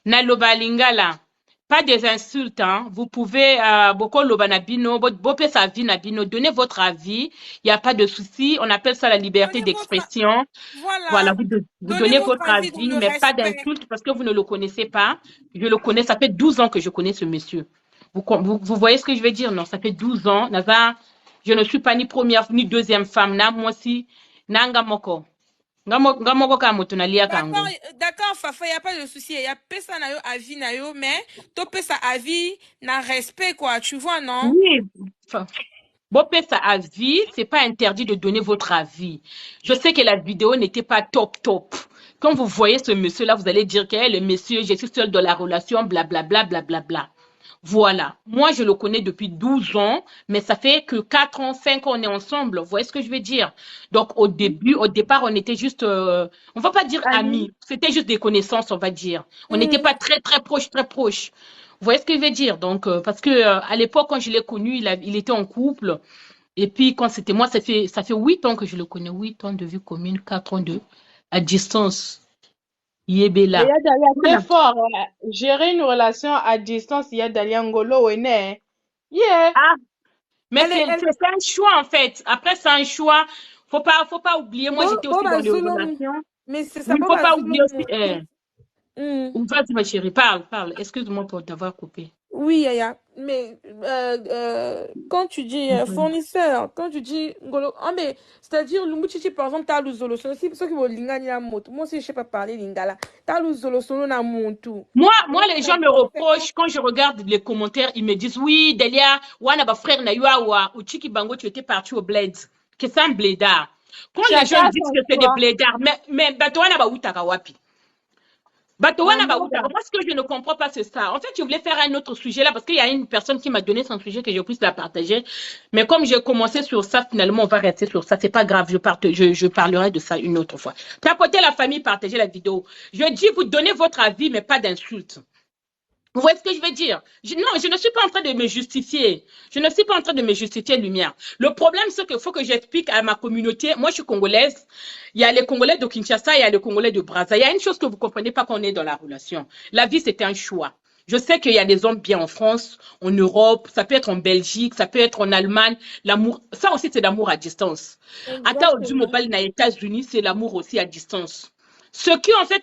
Naloba Lingala. Pas des insultes, hein. Vous pouvez, beaucoup l'obanabino, bopé sa vie nabino, donnez votre avis. Il n'y a pas de souci. On appelle ça la liberté d'expression. Voilà, vous donnez votre avis, mais pas d'insultes parce que vous ne le connaissez pas. Je le connais, ça fait 12 ans que je connais ce monsieur. Vous voyez ce que je veux dire? Non, ça fait 12 ans. Je ne suis pas ni première ni deuxième femme. Moi aussi, nanga moko. D'accord, Fafa, il n'y a pas de souci. Il y a pesa na yo avis na yo, mais to pesa avis na respect, quoi. Tu vois, non? Oui. Bon, pesa avis, c'est pas interdit de donner votre avis. Je sais que la vidéo n'était pas top. Quand vous voyez ce monsieur-là, vous allez dire que le monsieur, je suis seule dans la relation, blablabla, blablabla. Voilà. Moi, je le connais depuis 12 ans, mais ça fait que 4 ans, 5 ans, on est ensemble. Vous voyez ce que je veux dire? Donc, au départ, on était juste, on va pas dire amis. C'était juste des connaissances, on va dire. On n'était pas très proches. Vous voyez ce que je veux dire? Donc, parce que à l'époque, quand je l'ai connu, il était en couple. Et puis, quand c'était moi, ça fait 8 ans que je le connais. 8 ans de vie commune, 4 ans à distance. Yébela. C'est fort. Gérer une relation à distance, il y a Dalia Ngolo Wene. Yeah. Ah, mais c'est un choix en fait. Après, c'est un choix. Faut pas oublier. Moi, j'étais aussi dans des relations. Mais c'est ça. Il faut pas oublier aussi. Vas-y, ma chérie, parle. Excuse-moi pour t'avoir coupé. Oui, Yaya. Mais quand tu dis fournisseur, quand tu dis ngolo, mais c'est-à-dire l'umuchichi par exemple t'as l'uzolo sono si ceux qui vont lingani la moto. Moi aussi je sais pas parler lingala. T'as l'uzolo sono na montu. Moi les gens me reprochent quand je regarde les commentaires, ils me disent oui, Delia, wana ba frère na yuawa, uchiki bango tu étais parti au bled. Que c'est un blédard. Quand les gens disent que c'est des blédards, mais bato wana ba utaka wapi. Moi, ce que je ne comprends pas, c'est ça. En fait, je voulais faire un autre sujet là parce qu'il y a une personne qui m'a donné son sujet que je puisse la partager. Mais comme j'ai commencé sur ça, finalement, on va rester sur ça. C'est pas grave. Je parlerai de ça une autre fois. Tapotez la famille, partagez la vidéo. Je dis, vous donnez votre avis, mais pas d'insultes. Vous voyez ce que je veux dire? Non, je ne suis pas en train de me justifier. Lumière. Le problème, c'est qu'il faut que j'explique à ma communauté. Moi, je suis congolaise. Il y a les Congolais de Kinshasa, il y a les Congolais de Brazza. Il y a une chose que vous comprenez pas quand on est dans la relation. La vie, c'est un choix. Je sais qu'il y a des hommes bien en France, en Europe, ça peut être en Belgique, ça peut être en Allemagne. L'amour, ça aussi, c'est l'amour à distance. Ata au mobile aux États-Unis, c'est l'amour aussi à distance. Ce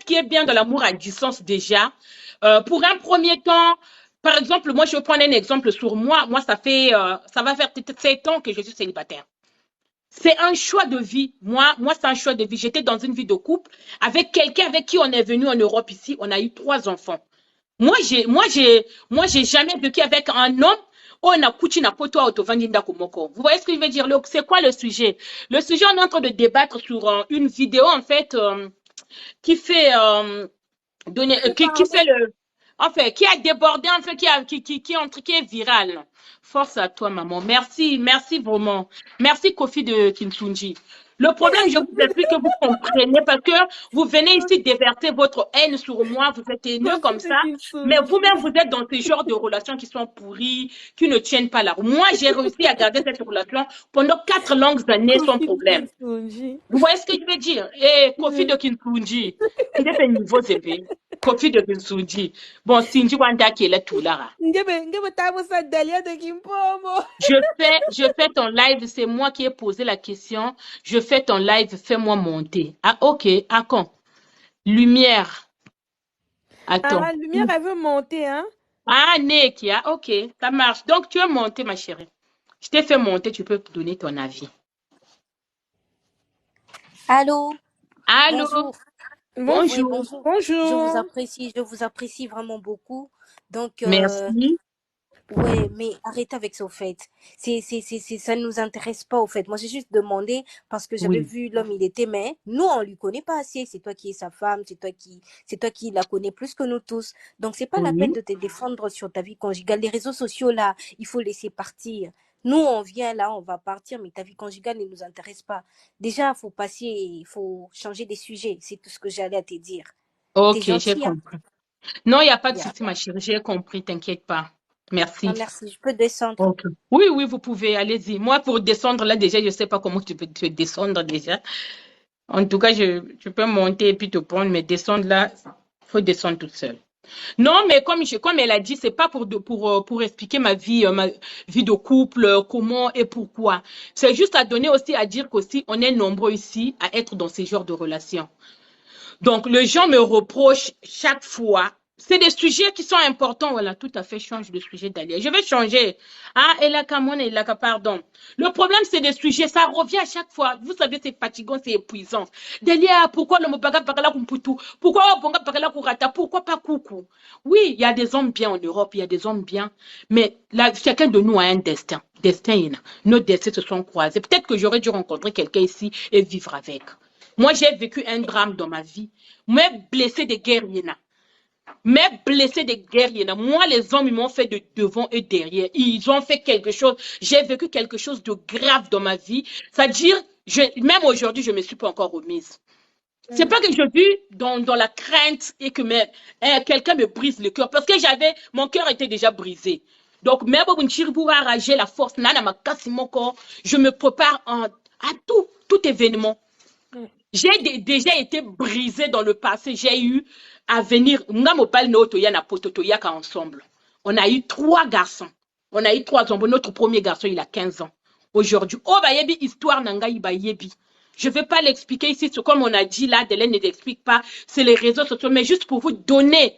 qui est bien dans l'amour à distance déjà, pour un premier temps, par exemple, moi, je vais prendre un exemple sur moi. Moi, ça va faire peut-être 7 ans que je suis célibataire. C'est un choix de vie. Moi, c'est un choix de vie. J'étais dans une vie de couple avec quelqu'un avec qui on est venu en Europe ici. On a eu 3 enfants. Moi, j'ai jamais vécu avec un homme. Vous voyez ce que je veux dire? C'est quoi le sujet? Le sujet, on est en train de débattre sur une vidéo, en fait, qui fait Enfin, qui a débordé, enfin, qui est viral. Force à toi, maman. Merci, merci vraiment. Merci, Kofi de Kintunji. Le problème, je vous explique que vous comprenez parce que vous venez ici déverser votre haine sur moi, vous êtes haineux comme ça, mais vous-même, vous êtes dans ces genres de relations qui sont pourries, qui ne tiennent pas la route. Moi, j'ai réussi à garder cette relation pendant 4 longues années sans problème. Vous voyez ce que je veux dire? Et Kofi de Kintunji, il est fait niveau zébé. Kofi de Kintunji. Bon, Cindy Wanda qui est là tout là. Je fais ton live, c'est moi qui ai posé la question. Je fais ton live, fais-moi monter. Ah, ok, à quand? Lumière. Attends. Ah, la lumière, elle veut monter, hein? Ah, Nekia, ok, ça marche. Donc, tu es monté, ma chérie. Je t'ai fait monter, tu peux donner ton avis. Allô? Allô? Bonjour. Bonjour. Oui, bonjour. Bonjour. Je vous apprécie vraiment beaucoup. Donc, Merci. ouais, mais arrêtez avec ça, au fait. Ça ne nous intéresse pas, au fait. Moi, j'ai juste demandé parce que j'avais vu l'homme, il était, mais nous, on lui connaît pas assez. C'est toi qui es sa femme, c'est toi qui la connais plus que nous tous. Donc, c'est pas la peine de te défendre sur ta vie conjugale. Les réseaux sociaux, là, il faut laisser partir. Nous, on vient là, on va partir, mais ta vie conjugale ne nous intéresse pas. Déjà, il faut changer des sujets. C'est tout ce que j'allais à te dire. Ok, T'es j'ai gentil, hein? compris. Non, il n'y a pas de souci, ma chérie. J'ai compris, t'inquiète pas. Merci. Ah, merci, je peux descendre. Ok. Oui, oui, vous pouvez, allez-y. Moi, pour descendre là, déjà, je ne sais pas comment tu peux te descendre déjà. En tout cas, tu peux monter et puis te prendre, mais descendre là, il faut descendre toute seule. Non, mais comme elle a dit, c'est pas pour expliquer ma vie de couple, comment et pourquoi. C'est juste à donner aussi à dire qu'aussi, on est nombreux ici à être dans ces genres de relations. Donc, les gens me reprochent chaque fois. C'est des sujets qui sont importants. Voilà, tout à fait, change de sujet d'aller. Je vais changer. Ah, pardon. Le problème, c'est des sujets, ça revient à chaque fois. Vous savez, c'est fatigant, c'est épuisant. Delia, pourquoi le Mobaga Bagala Kumputu? Pourquoi Bonga Bagala Kurata? Pourquoi pas Coucou? Oui, il y a des hommes bien en Europe, il y a des hommes bien. Mais là, chacun de nous a un destin. Nos destins se sont croisés. Peut-être que j'aurais dû rencontrer quelqu'un ici et vivre avec. Moi, j'ai vécu un drame dans ma vie. Mais blessé de guerre, Moi, les hommes, ils m'ont fait de devant et derrière. Ils ont fait quelque chose. J'ai vécu quelque chose de grave dans ma vie. C'est-à-dire, même aujourd'hui, je ne me suis pas encore remise. C'est pas que je vis dans la crainte et que quelqu'un me brise le cœur. Parce que mon cœur était déjà brisé. Donc, même pour arranger la force, je me prépare à tout événement. J'ai déjà été brisée dans le passé. J'ai eu à venir. Ensemble. On a eu 3 garçons. On a eu 3 hommes. Notre premier garçon, il a 15 ans. Aujourd'hui, histoire je ne vais pas l'expliquer ici. Comme on a dit là, Delaine ne l'explique pas. C'est les réseaux sociaux. Mais juste pour vous donner,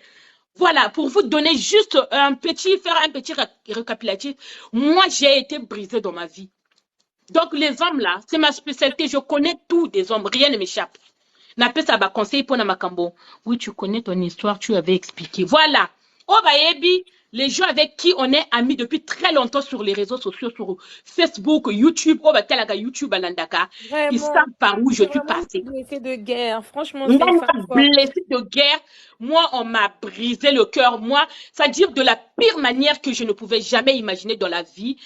voilà, pour vous donner juste faire un petit récapitulatif. Moi, j'ai été brisée dans ma vie. Donc, les hommes là, c'est ma spécialité. Je connais tous des hommes. Rien ne m'échappe. N'appelle ça ma conseil pour Namakambo. Oui, tu connais ton histoire, tu avais expliqué. Voilà. Les gens avec qui on est amis depuis très longtemps sur les réseaux sociaux, sur Facebook, YouTube, YouTube, ils savent par où je suis passée. Blessé de guerre, franchement, blessé de guerre. Moi, on m'a brisé le cœur. Moi, c'est-à-dire de la pire manière que je ne pouvais jamais imaginer dans la vie.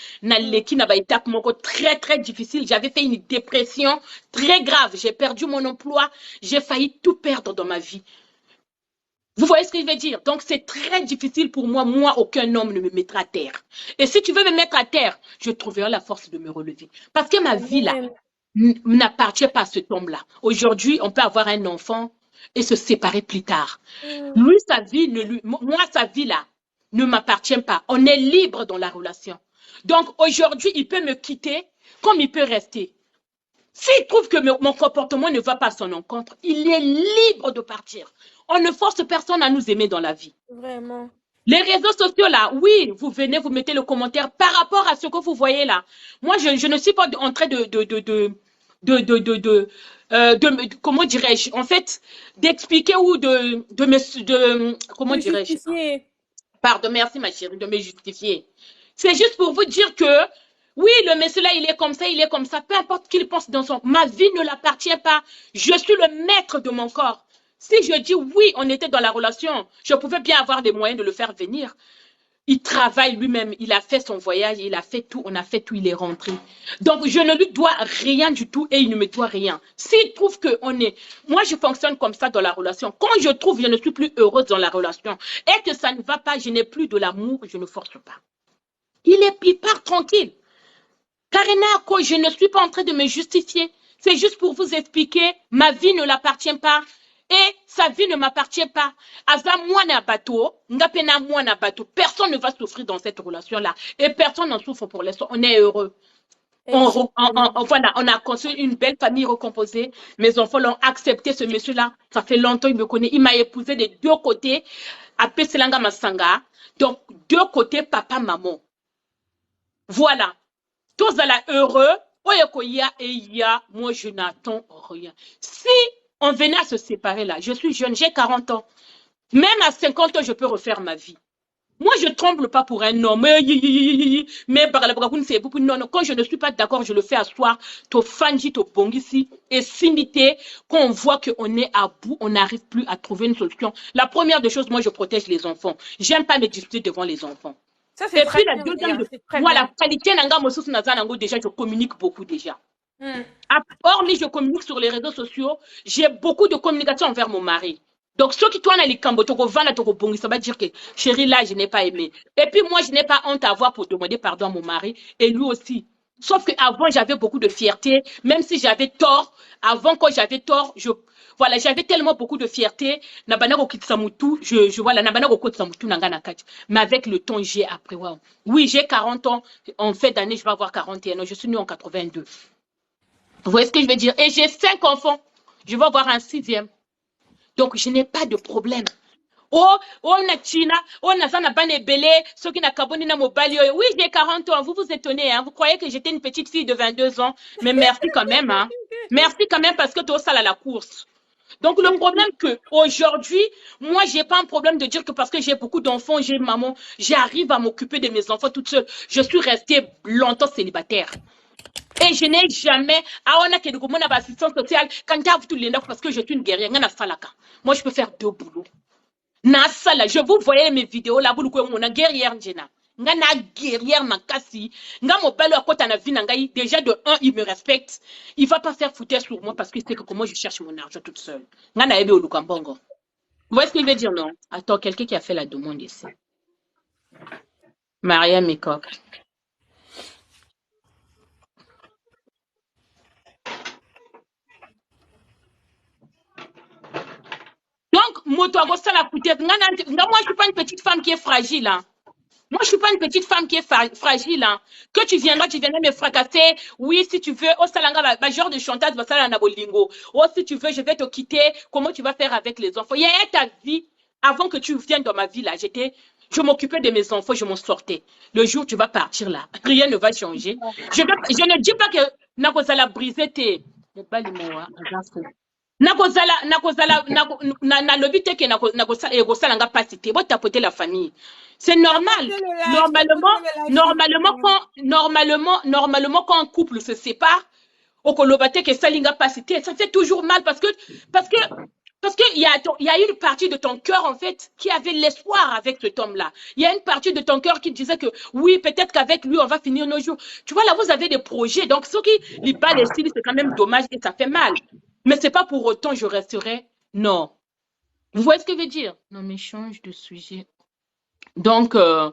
Très, très difficile. J'avais fait une dépression très grave. J'ai perdu mon emploi. J'ai failli tout perdre dans ma vie. Vous voyez ce que je veux dire? Donc, c'est très difficile pour moi. Moi, aucun homme ne me mettra à terre. Et si tu veux me mettre à terre, je trouverai la force de me relever. Parce que ma vie, là, n'appartient pas à cet homme-là. Aujourd'hui, on peut avoir un enfant et se séparer plus tard. Lui, moi, sa vie, là, ne m'appartient pas. On est libre dans la relation. Donc, aujourd'hui, il peut me quitter comme il peut rester. S'il trouve que mon comportement ne va pas à son encontre, il est libre de partir. On ne force personne à nous aimer dans la vie. Vraiment. Les réseaux sociaux, là, oui, vous venez, vous mettez le commentaire par rapport à ce que vous voyez là. Moi, je ne suis pas en train comment dirais-je, en fait, d'expliquer ou comment dirais-je. Pardon, merci ma chérie, de me justifier. C'est juste pour vous dire que oui, le monsieur là, il est comme ça, peu importe qu'il pense dans ma vie ne l'appartient pas. Je suis le maître de mon corps. Si je dis oui, on était dans la relation, je pouvais bien avoir des moyens de le faire venir. Il travaille lui-même, il a fait son voyage, il a fait tout, on a fait tout, il est rentré. Donc, je ne lui dois rien du tout et il ne me doit rien. S'il trouve qu'on est... Moi, je fonctionne comme ça dans la relation. Quand je trouve que je ne suis plus heureuse dans la relation et que ça ne va pas, je n'ai plus de l'amour, je ne force pas. Il part tranquille. Karina, je ne suis pas en train de me justifier. C'est juste pour vous expliquer, ma vie ne l'appartient pas. Et sa vie ne m'appartient pas. Personne ne va souffrir dans cette relation-là. Et personne n'en souffre pour l'instant. On est heureux. Voilà, on a construit une belle famille recomposée. Mes enfants l'ont accepté, ce monsieur-là. Ça fait longtemps, il me connaît. Il m'a épousé des deux côtés. À Pesselanga Masanga. Donc, deux côtés, papa, maman. Voilà. Tous à la heureux. Moi, je n'attends rien. Si on venait à se séparer là, je suis jeune, j'ai 40 ans. Même à 50 ans, je peux refaire ma vie. Moi, je ne tremble pas pour un homme. Mais non, quand je ne suis pas d'accord, je le fais asseoir. To fanji, to bongisi, et simité, quand on voit qu'on est à bout, on n'arrive plus à trouver une solution. La première des choses, moi, je protège les enfants. J'aime pas me disputer devant les enfants. Ça, c'est très bien. Moi, la qualité déjà, je communique beaucoup déjà. Hormis, je communique sur les réseaux sociaux, j'ai beaucoup de communication envers mon mari. Donc, ceux qui tournent à l'écambo, ça va dire que chérie, là, je n'ai pas aimé. Et puis, moi, je n'ai pas honte à avoir pour demander pardon à mon mari et lui aussi. Sauf qu'avant, j'avais beaucoup de fierté, même si j'avais tort. Avant, quand j'avais tort, voilà, j'avais tellement beaucoup de fierté. Mais avec le temps, j'ai appris. Wow. Oui, j'ai 40 ans. En fait d'année, je vais avoir 41 ans. Je suis née en 82. Vous voyez ce que je veux dire? Et j'ai 5 enfants. Je vais avoir un 6e. Donc, je n'ai pas de problème. Oui, j'ai 40 ans. Vous vous étonnez, hein? Vous croyez que j'étais une petite fille de 22 ans? Mais merci quand même, hein? Merci quand même parce que tu es au salle à la course. Donc, le problème que aujourd'hui, moi, j'ai pas un problème de dire que parce que j'ai beaucoup d'enfants, j'ai maman, j'arrive à m'occuper de mes enfants toute seule. Je suis restée longtemps célibataire. Et je n'ai jamais, on a que mon assistance sociale, quand tu as tout les parce que je suis une guerrière, moi, je peux faire 2 boulots. Je vous voyez mes vidéos là, vous mon guerrière, Njena. Ngana guerrière makasi. Nga mon père à côté na vie nangai. Déjà de 1, il me respecte. Il va pas faire foutre sur moi parce qu'il sait que comment je cherche mon argent toute seule. Ngana ebe olukambongo. Vous voyez ce qu'il veut dire, non? Attends, quelqu'un qui a fait la demande ici. Maria Mekok. Donc, moi, je suis pas une petite femme qui est fragile. Hein. Moi, je suis pas une petite femme qui est fragile. Hein. Que tu viendras me fracasser. Oui, si tu veux, oh, salanga, genre de chantage, va ça, bolingo. Oh, si tu veux, je vais te quitter. Comment tu vas faire avec les enfants? Il y a ta vie. Avant que tu viennes dans ma vie, là, je m'occupais de mes enfants, je m'en sortais. Le jour où tu vas partir, là, rien ne va changer. Je ne dis pas que Nakozala brisé tes. La famille. C'est normal. Normalement, quand un couple se sépare, ça fait toujours mal parce qu'il y a une partie de ton cœur, en fait, qui avait l'espoir avec cet homme-là. Il y a une partie de ton cœur qui disait que oui, peut-être qu'avec lui, on va finir nos jours. Tu vois, là, vous avez des projets. Donc, ceux qui lisent pas les styles, c'est quand même dommage et ça fait mal. Mais c'est pas pour autant je resterai. Non. Vous voyez ce que je veux dire? Non, mais change de sujet. Donc, il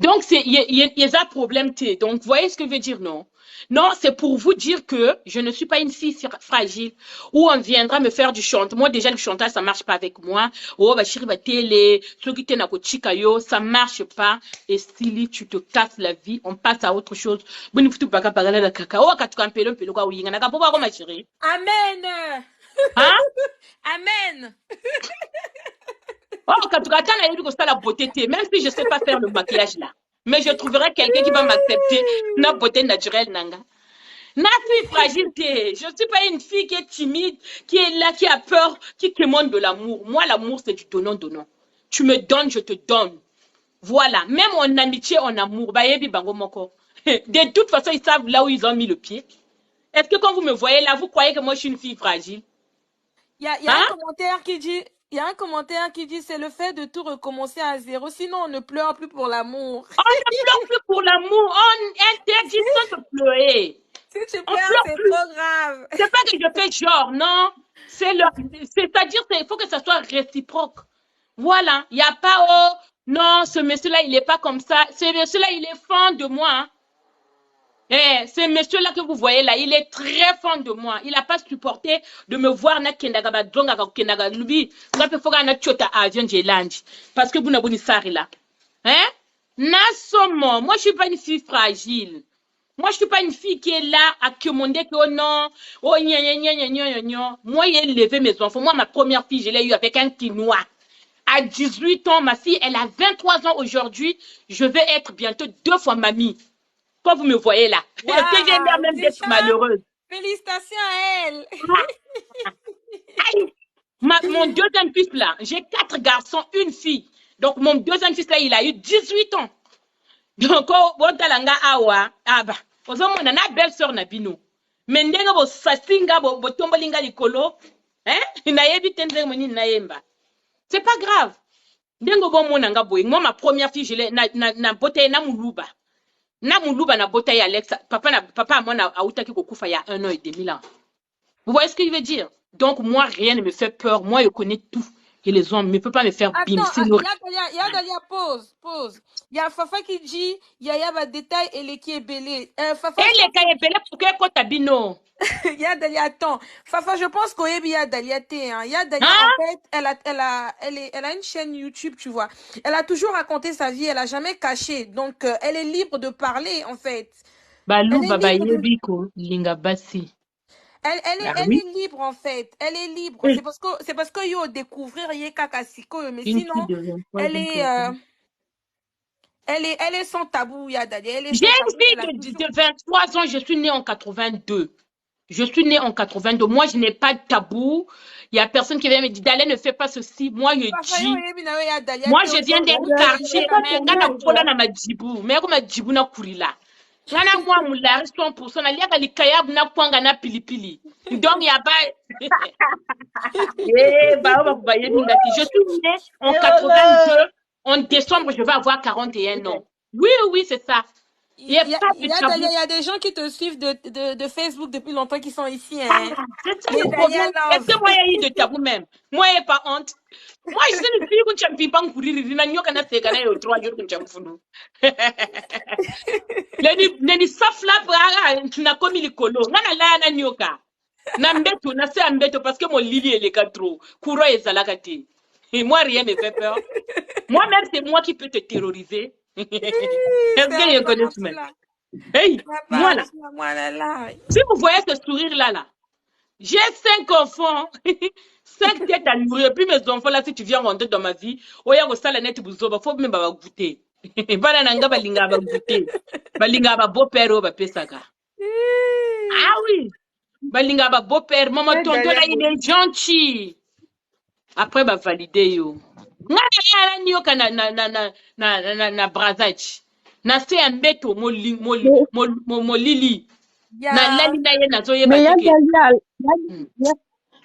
y a un problème. Donc, vous voyez ce que je veux dire? Non. Non, c'est pour vous dire que je ne suis pas une fille fragile où on viendra me faire du chant. Moi, déjà, le chantage, ça marche pas avec moi. Oh, bah, chérie, bah, télé, ça marche pas. Et si tu te casses la vie, on passe à autre chose. Amen. Hein? Amen. Oh, quand tu as la beauté, même si je sais pas faire le maquillage là. Mais je trouverai quelqu'un qui va m'accepter. La beauté naturelle, nanga. Na fille fragile, je suis pas une fille qui est timide, qui est là, qui a peur, qui demande de l'amour. Moi, l'amour, c'est du donnant-donnant. Tu me donnes, je te donne. Voilà. Même en amitié, en amour, de toute façon, ils savent là où ils ont mis le pied. Est-ce que quand vous me voyez là, vous croyez que moi, je suis une fille fragile? Il y a Hein? un commentaire qui dit, il y a un commentaire qui dit, c'est le fait de tout recommencer à zéro, sinon on ne pleure plus pour l'amour. On ne pleure plus pour l'amour, on interdit de pleurer. Si tu On pleures, pleure c'est plus. trop grave. C'est pas que je fais genre, non. C'est-à-dire qu'il faut que ça soit réciproque. Voilà, il n'y a pas, oh, non, ce monsieur-là, il n'est pas comme ça. Ce monsieur-là, il est fan de moi. Hein. Ce monsieur-là que vous voyez là, il est très fan de moi. Il n'a pas supporté de me voir na kendaga ba dronga ka kendaga lubi. Ngape foga na chota avion jelandi. Parce que vous n'avez pas sari là. Hein? Nasomo, moi je suis pas une fille fragile. Moi je suis pas une fille qui est là à commander que oh non, oh gna gna gna gna gna gna. Moi j'ai élevé mes enfants. Moi ma première fille, je l'ai eu avec un Quinois. À 18 ans, ma fille, elle a 23 ans aujourd'hui. Je vais être bientôt 2 fois mamie. Quand vous me voyez là, Wow, est-ce que j'ai l'air même d'être malheureuse? Félicitations à elle. Mon deuxième fils là, j'ai 4 garçons, une fille. Donc mon deuxième fils là, il a eu 18 ans. Donc, bon talanga awa, aba. Ozo mona na belle-sœur na bino. Mais ndenga bo sasinga bo tombolinga likolo, hein? Na yebi tenze moni na yemba. C'est pas grave. Ndengo bo mona nga boy. Moi ma première fille, je l'ai na bote na muluba. Na muluba na bote ya Alexa. Papa moi na autaki kokufa il y a 1 an et demi là. Vous voyez ce que je veux dire? Donc moi rien ne me fait peur. Moi je connais tout. Et les hommes ne peuvent pas me faire bim. Il y a Dalia, pause. Il y a Fafa qui dit, il y a détail et les qui est belé. Fafa. Et les qui est belé pour que quoi tabino? Il y a Dalia, attends. Fafa, je pense qu'il y a Dalia T. Il y a Dalia, en fait, elle a une chaîne YouTube, tu vois. Elle a toujours raconté sa vie, elle a jamais caché. Donc, elle est libre de parler, en fait. Balou baba yebiko linga basi. Elle est libre en fait. Elle est libre. Oui. C'est parce que yo découvrir yé kakasiko mais sinon elle est sans tabou Yadali. J'ai une fille de 23 ans, je suis née en 82. Je suis née en 82. Moi je n'ai pas de tabou. Il y a personne qui vient me dire Dalé ne fais pas ceci. Moi je dis moi je viens d'un quartier mais ngana kola na majibu. Mais ko majibu na kurila. Ngana moi mulari 100% na liaka likayab na kwanga na pilipili. Donc il y a pas je suis née en 82. En décembre, je vais avoir 41 ans. Oui, c'est ça. Il y a des gens qui te suivent de Facebook depuis longtemps qui sont ici. Hein. C'est ça le problème. Est-ce que moi, il y a eu de tabou même? Moi, il n'y a pas honte. Moi, je suis une fille qui ne peut pas courir. Je ne peux 3 jours que je fous. Les safla, tu n'as commis le colo. Je n'ai pas Nambeto, na se ambeto parce que mon Lili est le trop. Kouro et Zalakati. Et moi, rien ne me fait peur. Moi-même, c'est moi qui peux te terroriser. Est-ce que je connais ce mec? Hey, moi là. Si vous voyez ce sourire-là, j'ai 5 enfants, 5 têtes à nourrir. Puis mes enfants, là, si tu viens rentrer dans ma vie, oya go sala net buzoba, faut même pas goûter. Bana nanga balinga ba goûter. Balinga ba beau-père ba pesaka. Ah oui. Balinga ba beau-père, maman tonton là, il est gentil. Après ba valider yo. Ngana nyo kana na brazach. Na se ambeto mo lili. Na lali na ye na zo ye ba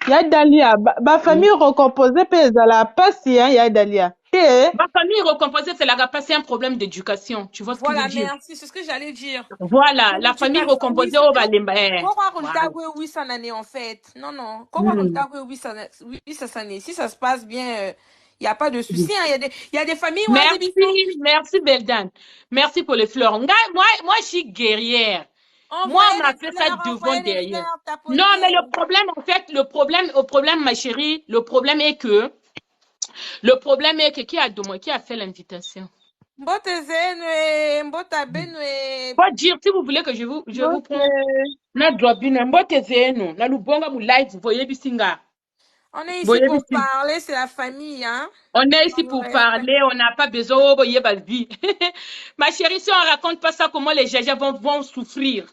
ya Dalia ba famille recomposée pèse à la passe hein ya Dalia. Ma famille recomposée, c'est la passer un problème d'éducation. Tu vois ce que je veux dire? Voilà, merci, c'est ce que j'allais dire. Voilà, la famille recomposée au Balemba. Oui, ça n'en en fait. Non. Oui, ça s'en est. Si ça se passe bien, il n'y a pas de souci. Il y a des familles où merci Beldan. Merci pour les fleurs. Moi, je suis guerrière. Moi, on m'a fait ça devant derrière. Non, mais le problème, ma chérie, le problème est que qui a fait l'invitation? Faut dire, si vous voulez que je vous prends. On est ici pour parler, c'est la famille, hein? On est ici pour parler, on n'a pas besoin de vie. Ma chérie, si on ne raconte pas ça, comment les jajas vont souffrir?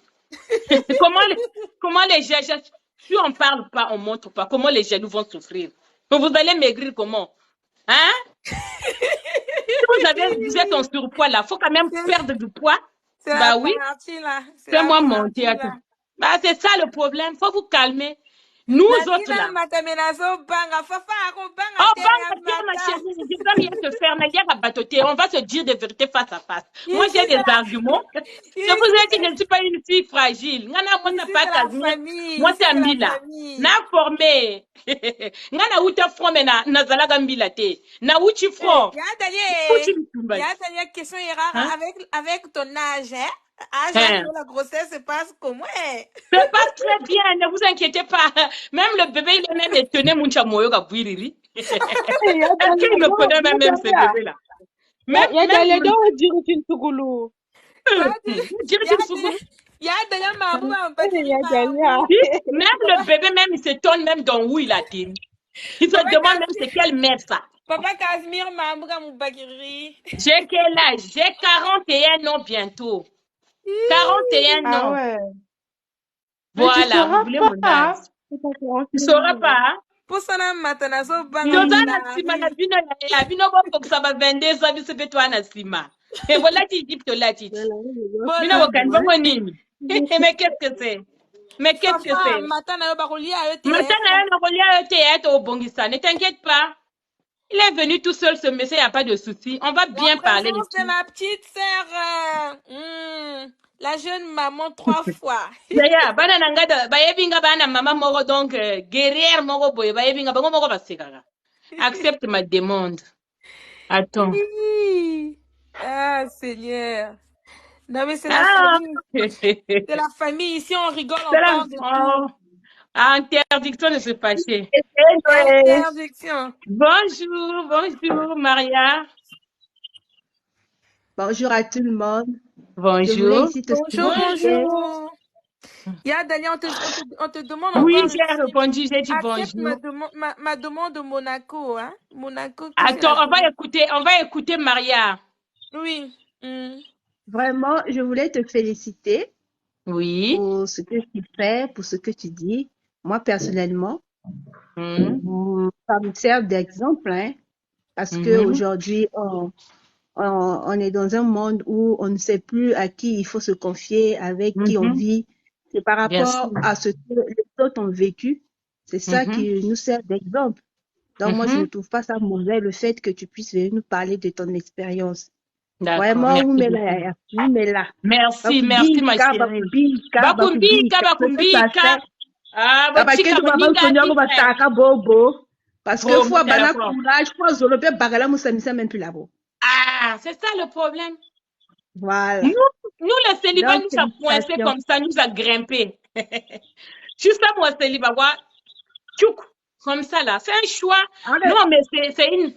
comment les jajas, si on ne parle pas, on ne montre pas, comment les jaloux vont souffrir? Vous allez maigrir comment? Hein? Si vous êtes en surpoids là, il faut quand même perdre du poids. Bah oui. Fais-moi monter. Bah c'est ça le problème. Il faut vous calmer. Nous autres là. Oh, banga, ma chérie, je ne peux rien te faire, Nadia va batoter. On va se dire des vérités face à face. Moi, j'ai des arguments. Je vous ai dit que je ne suis pas une fille fragile. Ngana, moi, t'as pas Casimir. Moi, c'est Ambila. Na formé. Ngana, où t'as formé na zalaga Mbila te. Na où tu formes. Il y a une question avec ton âge, hein? La grossesse se passe comment? Ça passe très bien, ne vous inquiétez pas. Même le bébé, il est même étonné, mon chamoyo gabouiriri. Est-ce qu'il me connaît même ce bébé-là? Même le bébé, même, il s'étonne même dans où il a été. Il se demande même c'est quelle mère ça. Papa Casimir Mamouga Moubakiri. J'ai quel âge? J'ai 41 ans bientôt. 41 ans. Ah ouais. Voilà, vous voulez mon âge. Tu ne sauras pas, hein? Pour ça, maintenant, ça va et voilà, tu dis que là, tu dis. Mais qu'est-ce que c'est? Mais qu'est-ce que c'est? Ne t'inquiète pas. Il est venu tout seul, ce monsieur, il n'y a pas de souci. On va bien parler. C'est ma petite sœur. La jeune maman 3 fois. Donc, guerrière, accepte ma demande. Attends. Ah, Seigneur. Non, mais c'est la famille. C'est la famille. Ici, on rigole, on parle de tout. Interdiction de se fâcher. Interdiction. Bonjour, Maria. Bonjour à tout le monde. Bonjour. Bonjour. Il y a Daniel, on te demande encore. Oui, j'ai répondu, j'ai dit bonjour. Ma demande de Monaco, hein? Monaco. Attends, on va écouter Maria. Oui. Vraiment, je voulais te féliciter. Oui. Pour ce que tu fais, pour ce que tu dis. Moi, personnellement, ça me sert d'exemple, hein, parce qu'aujourd'hui, on est dans un monde où on ne sait plus à qui il faut se confier, avec qui on vit. C'est par rapport à ce que les autres ont vécu. C'est ça qui nous sert d'exemple. Donc, moi, je ne trouve pas ça mauvais, le fait que tu puisses venir nous parler de ton expérience. Vraiment, merci, ma chérie. Parce que fois bana courage, fois zolope bagala musamisa même plus là-bas. Ah, c'est ça le problème. Voilà. Nous le célibat nous a coincé comme ça, nous a grimpé. Juste à moi, célibat, comme ça là, c'est un choix. Non, mais c'est une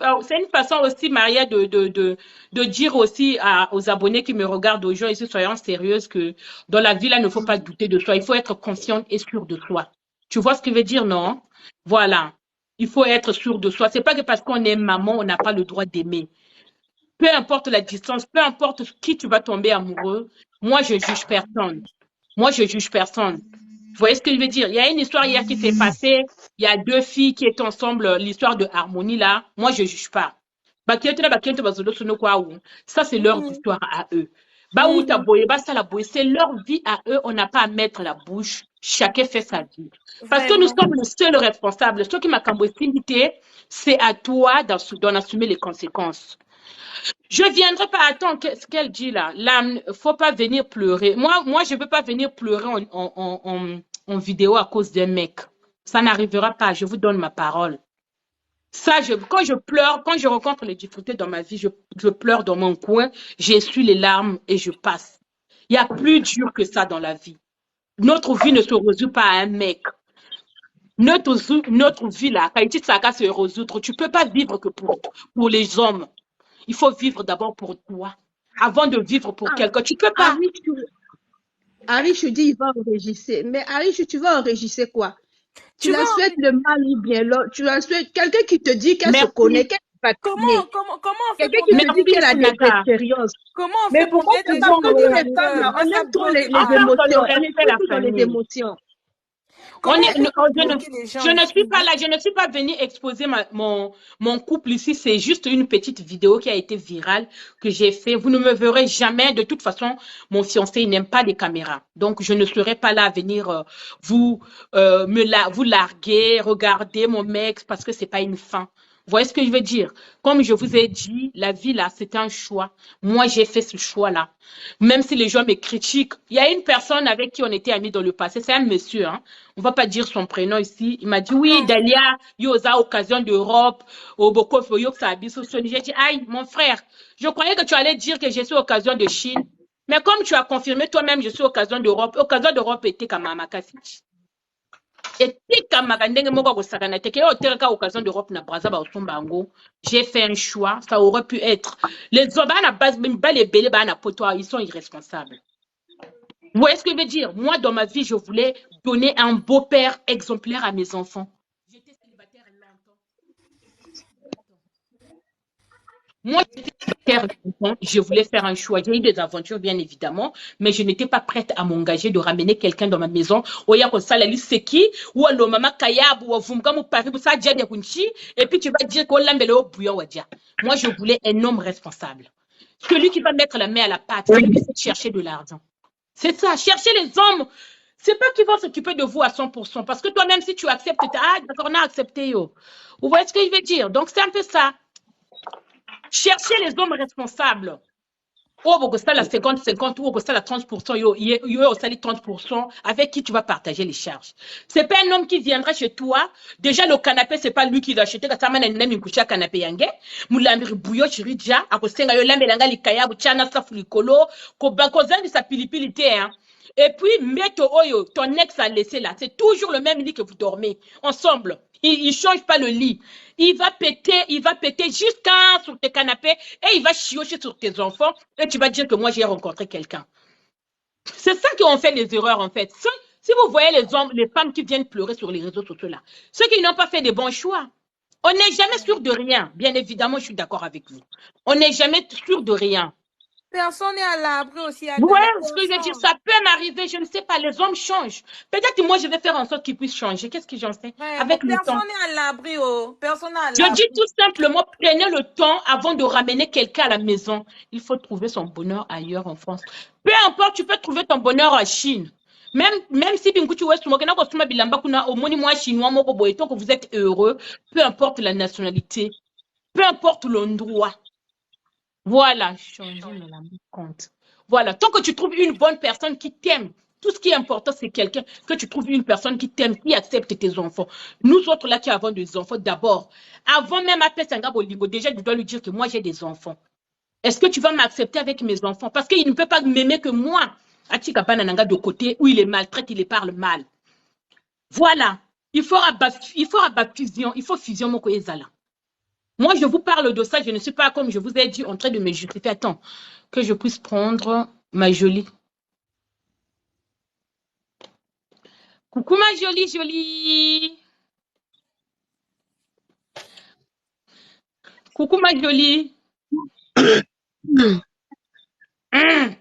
façon aussi, Maria, de dire aussi aux abonnés qui me regardent aujourd'hui, soyons sérieuses, que dans la vie là, il ne faut pas douter de soi. Il faut être consciente et sûre de soi. Tu vois ce que veut dire, non? Voilà. Il faut être sûr de soi. C'est pas que parce qu'on est maman, on n'a pas le droit d'aimer. Peu importe la distance, peu importe qui tu vas tomber amoureux, moi, je juge personne. Vous voyez ce que je veux dire? Il y a une histoire hier qui s'est passée. Il y a 2 filles qui étaient ensemble, l'histoire de Harmonie là. Moi, je juge pas. Ça, c'est leur histoire à eux. C'est leur vie à eux. On n'a pas à mettre la bouche. Chacun fait sa vie. Parce que nous sommes le seul responsable. Ce qui m'a cambossité, c'est à toi d'en assumer les conséquences. Je viendrai pas attendre ce qu'elle dit là. Là, faut pas venir pleurer. Moi, je veux pas venir pleurer en vidéo à cause d'un mec. Ça n'arrivera pas. Je vous donne ma parole. Ça, quand je pleure, quand je rencontre les difficultés dans ma vie, je pleure dans mon coin, j'essuie les larmes et je passe. Il y a plus dur que ça dans la vie. Notre vie ne se résout pas à un mec. Notre vie là, quand il ça se résoudre, tu peux pas vivre que pour les hommes. Il faut vivre d'abord pour toi, avant de vivre pour quelqu'un. Tu peux pas. Arish dit il va enregistrer. Mais Arish, tu vas enregistrer quoi? Tu la souhaites le mal ou bien l'autre? Tu la souhaites quelqu'un qui te dit qu'elle se connaît, qu'elle va Comment quelqu'un qui te dit qu'elle a des expériences. Comment on fait pour être on aime trop les émotions. On est tous dans les émotions. Je ne suis pas là, je ne suis pas venue exposer mon couple ici. C'est juste une petite vidéo qui a été virale que j'ai fait. Vous ne me verrez jamais. De toute façon, mon fiancé n'aime pas les caméras. Donc, je ne serai pas là à venir vous larguer, regarder mon mec parce que c'est pas une fin. Vous voyez ce que je veux dire? Comme je vous ai dit, la vie là, c'est un choix. Moi, j'ai fait ce choix-là. Même si les gens me critiquent, il y a une personne avec qui on était amis dans le passé, c'est un monsieur, hein. On va pas dire son prénom ici. Il m'a dit, oui, Dalia, yosa occasion d'Europe, au Boko, j'ai dit, aïe, mon frère, je croyais que tu allais dire que je suis occasion de Chine. Mais comme tu as confirmé toi-même, je suis occasion d'Europe. Occasion d'Europe était comme Mamakasi. J'ai fait un choix, ça aurait pu être. Les hommes à la base, ils sont irresponsables. Vous voyez ce que je veux dire? Moi, dans ma vie, je voulais donner un beau-père exemplaire à mes enfants. J'étais célibataire longtemps. Moi, j'étais célibataire longtemps. Je voulais faire un choix. J'ai eu des aventures, bien évidemment, mais je n'étais pas prête à m'engager de ramener quelqu'un dans ma maison. Oya ko sala li seki ou lo mama kayab ou vumga mu pari ça dia de kunchi et puis tu vas dire que lambele au bouillon wadia. Moi, je voulais un homme responsable. Celui qui va mettre la main à la pâte, celui qui sait chercher de l'argent. C'est ça, chercher les hommes. C'est pas qu'ils vont s'occuper de vous à 100%. Parce que toi-même, si tu acceptes, d'accord, on a accepté, yo. Vous voyez ce que je veux dire? Donc, c'est un peu ça. Chercher les hommes responsables. Oh, ça la 50-50, ou ça la 30%, yo, 30%, avec qui tu vas partager les charges. C'est pas un homme qui viendra chez toi. Déjà, le canapé, c'est pas lui qui l'a acheté. Ça m'a n'aime une couche à canapé yangue. Moulamiri bouillot, chirija, à cause de la melanga, likaya, bouchana, safulikolo, kobakozan de sa pilipilité, hein. Et puis, Mbeto Oyo, ton ex a laissé là. C'est toujours le même lit que vous dormez ensemble. Il ne change pas le lit. Il va péter jusqu'à sur tes canapés et il va chiocher sur tes enfants et tu vas dire que moi j'ai rencontré quelqu'un. C'est ça qu'on fait les erreurs en fait. Si vous voyez les femmes qui viennent pleurer sur les réseaux sociaux là, ceux qui n'ont pas fait de bons choix, on n'est jamais sûr de rien. Bien évidemment, je suis d'accord avec vous. On n'est jamais sûr de rien. Personne n'est à l'abri aussi. Oui, ce que je veux dire, ça peut m'arriver, je ne sais pas, les hommes changent. Peut-être que moi, je vais faire en sorte qu'ils puissent changer. Qu'est-ce que j'en sais? Avec le temps. Personne n'est à l'abri, oh. Personne n'est à l'abri. Je dis tout simplement, prenez le temps avant de ramener quelqu'un à la maison. Il faut trouver son bonheur ailleurs en France. Peu importe, tu peux trouver ton bonheur en Chine. Même si vous êtes heureux, peu importe la nationalité, peu importe l'endroit. Voilà, changer la compte. Voilà, tant que tu trouves une bonne personne qui t'aime, tout ce qui est important, c'est quelqu'un que tu trouves une personne qui t'aime, qui accepte tes enfants. Nous autres là qui avons des enfants, d'abord, avant même à Sanga Bolingo, déjà tu dois lui dire que moi j'ai des enfants. Est-ce que tu vas m'accepter avec mes enfants? Parce qu'il ne peut pas m'aimer que moi. Atika Banananga de côté où il les maltraite, il les parle mal. Voilà, il faut fusion, il faut fusion mon Koyezala. Moi, je vous parle de ça, je ne suis pas, comme je vous ai dit, en train de me justifier. Attends, que je puisse prendre ma jolie. Coucou ma jolie. Coucou ma jolie.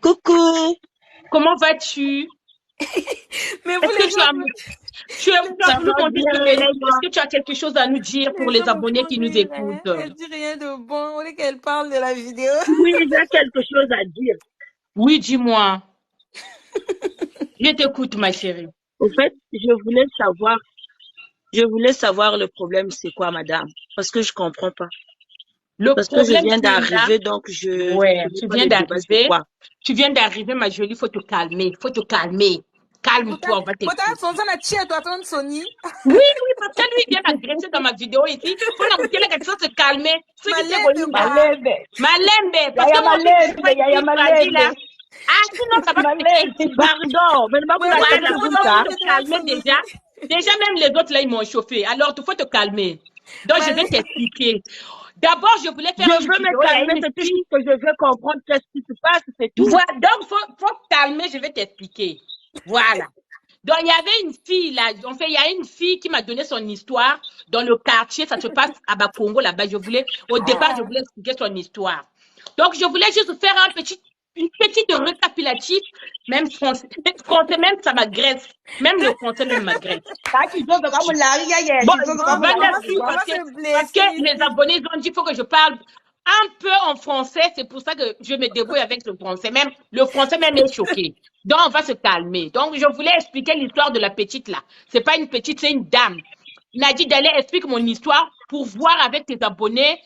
Coucou. Comment vas-tu? Mais vous les gens... Est-ce que tu as quelque chose à nous dire pour les abonnés qui nous écoutent? Elle dit rien de bon. On est qu'elle parle de la vidéo. Oui, j'ai quelque chose à dire. Oui, dis-moi. Je t'écoute, ma chérie. Au fait, je voulais savoir le problème, c'est quoi, madame? Parce que je comprends pas. Parce que je viens d'arriver, donc je... Ouais, tu viens d'arriver. Tu viens d'arriver, ma jolie, il faut te calmer. Calme-toi, on va t'aider. Oui, parce que lui, il vient m'agresser dans ma vidéo ici. Il faut se calmer. Malembe. Parce que Malembe. Ah, sinon, ça va Pardon, mais faut te calmer déjà. Déjà, même les autres, là, ils m'ont chauffé. Alors, il faut te calmer. Donc, je vais t'expliquer. D'abord, je voulais faire une vidéo. Je veux me calmer, c'est tout que je veux comprendre qu'est-ce qui se passe, c'est tout. Voilà, donc, faut te calmer, je vais t'expliquer. Voilà. Donc, il y avait une fille là, en fait, il y a une fille qui m'a donné son histoire dans le quartier, ça se passe à Bakongo là-bas. Au départ, je voulais expliquer son histoire. Donc, je voulais juste faire un petit une petite récapitulative, même français, même ça m'agresse. Même le français même m'agresse. Bon, parce que les abonnés ont dit qu'il faut que je parle un peu en français, c'est pour ça que je me débrouille avec le français. Même le français même est choqué. Donc on va se calmer. Donc je voulais expliquer l'histoire de la petite là. C'est pas une petite, c'est une dame. Il m'a dit d'aller expliquer mon histoire pour voir avec tes abonnés.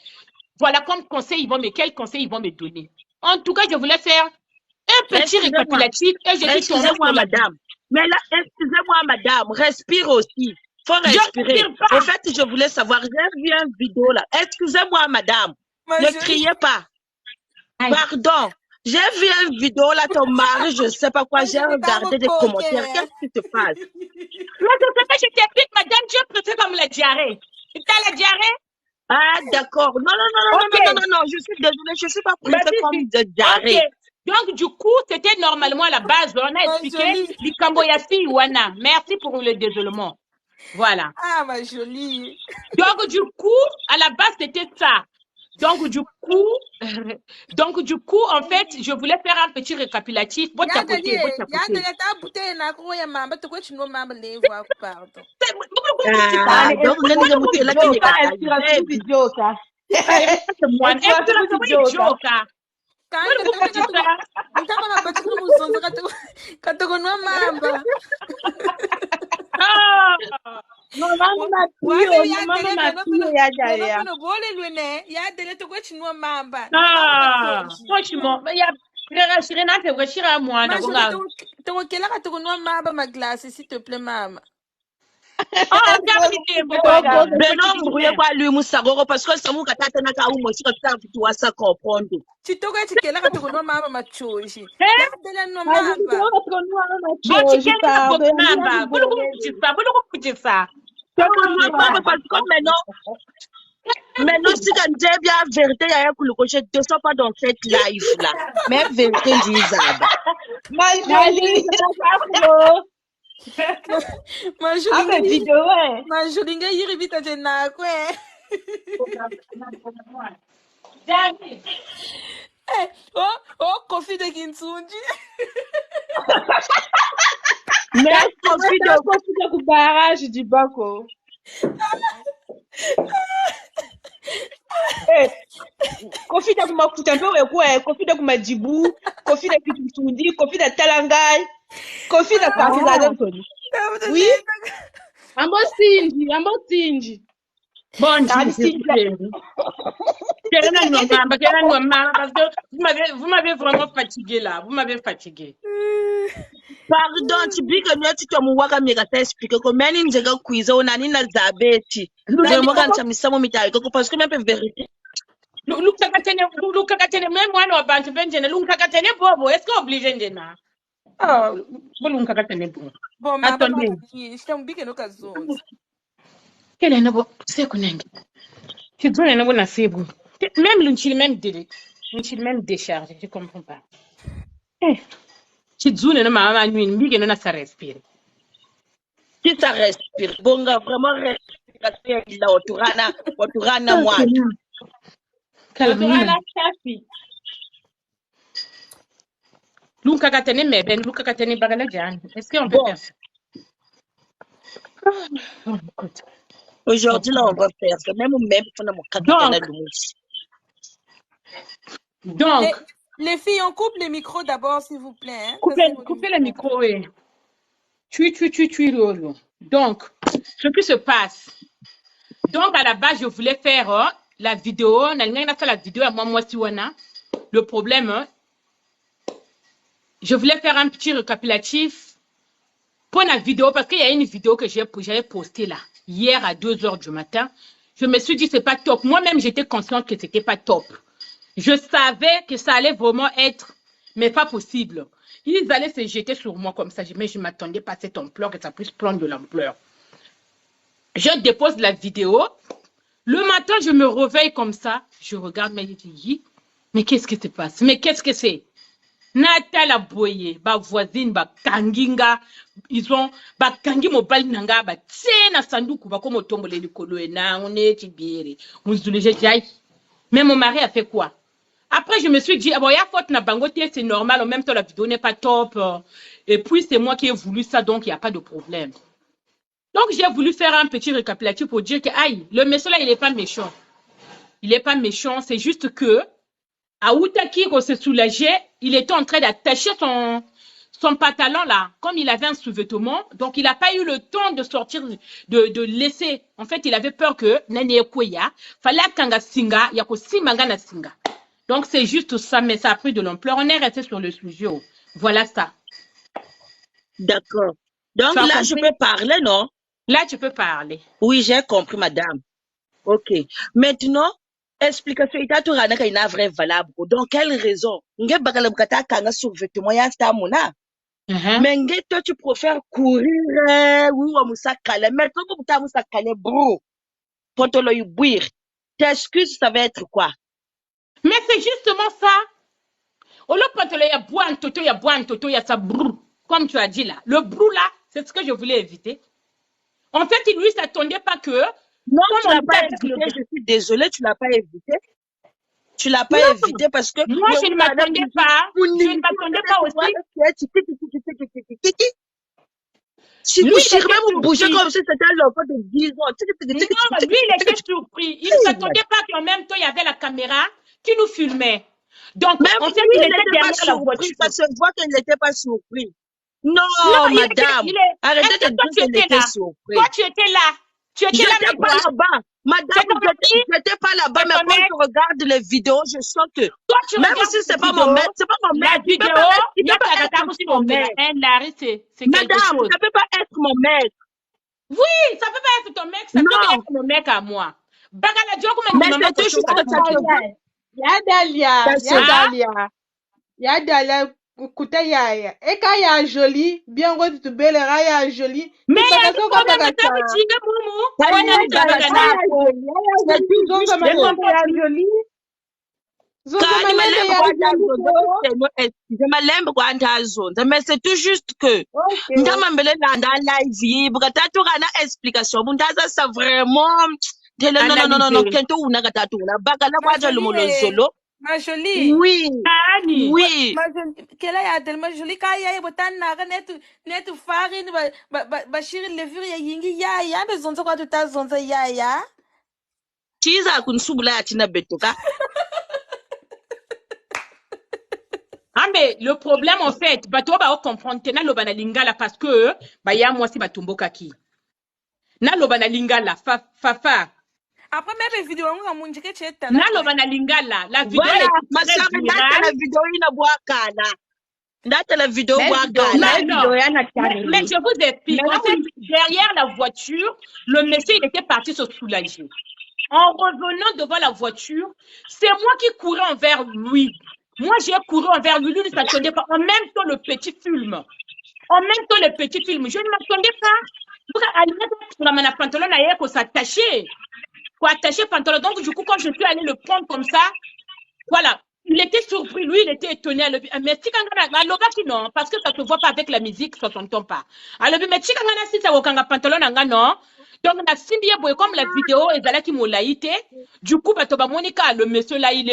Voilà comme conseil quels conseils ils vont me donner. En tout cas, je voulais faire un petit récapitulatif et je suis tombée sur madame. Mais là, excusez-moi, madame, respire aussi. Faut respirer. En fait, je voulais savoir, j'ai vu une vidéo là. Excusez-moi, madame. Ne criez pas. Pardon. J'ai vu une vidéo là, ton mari, je ne sais pas quoi, j'ai regardé des commentaires. Qu'est-ce qui se passe? Mais je t'explique, madame, je préfère comme la diarrhée. T'as la diarrhée? Ah, d'accord. Non, je suis désolée, je ne suis pas pressée comme de diarrhée. Okay. Donc, du coup, c'était normalement à la base, on a expliqué l'Ikamboyasi Iwana. Merci pour le désolement. Voilà. Ah, ma jolie. Donc, du coup, à la base, c'était ça. Donc, du coup, en fait, je voulais faire un petit récapitulatif. S'il te plaît, maman. Mais non, brouillez pas lui Moussagoro parce que ça m'a gâté na ka umo si ka tu vas ça comprendre. Tu te vois tu kela ka to no mama machoji. Ya dele no mama. Parce que maintenant si quand j'ai bien vérité il y a un coup je ne descends pas dans cette live là. Mais vérité disable. Ma jolie yiri vita jena kwe. Oh, Kofi de Kinsunji. Mais Kofi de Kubarage du Bako. Kofi de Kumakutampe ouais, Kofi de Kumajibu, Kofi de Kinsundi, Kofi de Talangai, Kofi de Kakizadon. Oui. Ambosinji. Bon, parce que vous m'avez vraiment fatigué là. Vous m'avez fatigué. Pardon, tu dis que nous tu te mouaka mega t'expliquer comment ni njega kuiza onani na zabeti. Je me rends ça misamo mitai parce que même vérité. Luka katene même moi no abantu benjene luka katene bobo est-ce que obligé ndena? Ah, luka katene bobo. Bon, attendez. Je t'ai oublié que nous casons. Quel est notre c'est kunenge? Tu donnes un bon assez bon. Même l'unchil même direct. L'unchil même déchargé, je comprends pas. Tu donnes un maman nuit, big et non ça respire. Si ça respire, bon gars, vraiment respire là oturana moi. Calme. Luka katene meben, Luka katene bagala jan. Est-ce qu'on peut faire ça? Oh, écoute. Aujourd'hui, là, on va faire ça. Même donc, les filles, on coupe les micros d'abord, s'il vous plaît. Hein, coupez les micros, oui. Lolo. Donc, ce qui se passe. Donc, à la base, je voulais faire la vidéo. On a fait la vidéo à moi, Siwana. Le problème, je voulais faire un petit récapitulatif pour la vidéo, parce qu'il y a une vidéo que j'avais postée là. Hier à 2h du matin, je me suis dit c'est pas top. Moi-même, j'étais consciente que c'était pas top. Je savais que ça allait vraiment être, mais pas possible. Ils allaient se jeter sur moi comme ça, mais je ne m'attendais pas à cette ampleur, que ça puisse prendre de l'ampleur. Je dépose la vidéo. Le matin, je me réveille comme ça. Je regarde, mais qu'est-ce qui se passe? Mais qu'est-ce que c'est? Natala Boye, ba voisine, ba kanginga, ils ont ba kangi mobile nanga, ba tsena sanduku, ba comme tombole likolo na, on est tibiri. Mais mon mari a fait quoi? Après, je me suis dit, bon, il y a faute na bangoté, c'est normal, en même temps, la vidéo n'est pas top. Et puis, c'est moi qui ai voulu ça, donc il n'y a pas de problème. Donc, j'ai voulu faire un petit récapitulatif pour dire que, aïe, le monsieur là, il n'est pas méchant. Il n'est pas méchant, c'est juste que, à Outaki, on s'est soulagé, il était en train d'attacher son pantalon là, comme il avait un sous-vêtement, donc il n'a pas eu le temps de sortir, de laisser. En fait, il avait peur que, fallait kanga singa, yako simanga na singa. Donc, c'est juste ça, mais ça a pris de l'ampleur. On est resté sur le sujet. Voilà ça. D'accord. Donc, là, je peux parler, non? Là, tu peux parler. Oui, j'ai compris, madame. OK. Maintenant, explication, il y a une vraie valable. Donc, quelle raison? Mais toi, tu préfères courir, ou mais tes excuses, ça va être quoi? Mais c'est justement ça. Au lieu de il y a bois en toto, il y a bois en toto, il y a ça brou. Comme tu as dit là. Le brou là, c'est ce que je voulais éviter. En fait, lui, il ne s'attendait pas que. Non, tu ne l'as pas évité. Je suis désolée, tu ne l'as pas évité. Tu ne l'as pas évité parce que. Moi, je ne m'attendais pas. Je ne m'attendais pas aussi. Si lui, il même bouger comme si c'était un enfant de 10 ans. Non, lui, il était surpris. Il ne s'attendait pas qu'en même temps, il y avait la caméra qui nous filmait. Donc, même en fait, lui, il était derrière la voiture. Ça se voit qu'il n'était pas surpris. Non, madame. Arrêtez de dire qu'il était surpris. Toi, tu étais là. Tu étais là, mais pas là-bas. Madame, je n'étais pas là-bas, mais quand je regarde les vidéos, je sens que. Même si ce n'est pas mon maître, c'est pas mon maître. La vidéo, il peut pas être mon maître. Madame, ça ne peut pas être mon maître. Oui, ça ne peut pas être ton mec, ça peut être mon mec à moi. Mais c'est toujours que ça te voit. Yadalia, écoutez, et quand il y a joli, bien que tu belle, il y a joli. Mais il y a mais c'est tout juste que explication ma jolie. Oui. Oui. Quelle est tellement jolie quand il y a botan naga net farine bashir le fur ya yingi ya besoin de quoi tout à zonza ya. Chiza kunsubula atina betoka. Ah mais le problème en fait, bato ba comprendre tena lo bana lingala parce que ba ya moi si batumbo kaki. Na lo bana lingala fa. Après même vidéo on munji ke cheta. Na lo bana lingala, la vidéo voilà, la vidéo ina boakala. Date la vidéo boakala. Mais je vous explique. En fait, derrière la voiture, le monsieur il était parti se soulager. En revenant devant la voiture, c'est moi qui courais envers lui. Moi, j'ai couru envers lui, lui ne s'attendait pas. En même temps, le petit film. En même temps, le petit film. Je ne m'attendais pas. Donc, à la pantalon, il faut s'attacher. Pour attacher le pantalon. Donc, du coup, quand je suis allée le prendre comme ça, voilà. Il était surpris, lui, il était étonné. Mais si non, parce que ça ne se voit pas avec la musique, ça ne s'entend pas. Alors, mais si si ça va pantalon, non. Donc, comme la vidéo est là qui m'a laïté, du coup, Monica, le monsieur là, il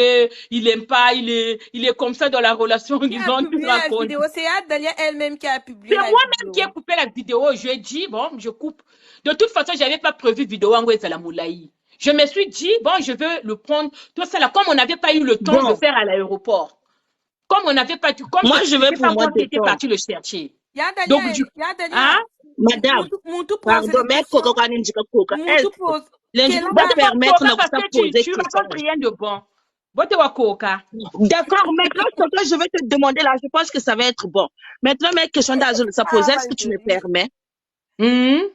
aime pas, il est comme ça dans la relation. Ils ont tout raconté. C'est Adalia elle-même qui a publié. C'est moi-même qui ai coupé la vidéo. Je lui ai dit, bon, je coupe. De toute façon, j'avais pas prévu vidéo en la moulaï. Je me suis dit, bon, je veux le prendre. Tout ça là, comme on n'avait pas eu le temps de faire à l'aéroport. Comme on n'avait pas, comme moi, je vais pour moi était parti le chercher. Donc, madame, pardon, mais tu racontes rien de bon. D'accord, maintenant, je vais te demander là, je pense que ça va être bon. Maintenant, mes questions d'Azul, ça pose, est-ce que tu me permets? Mais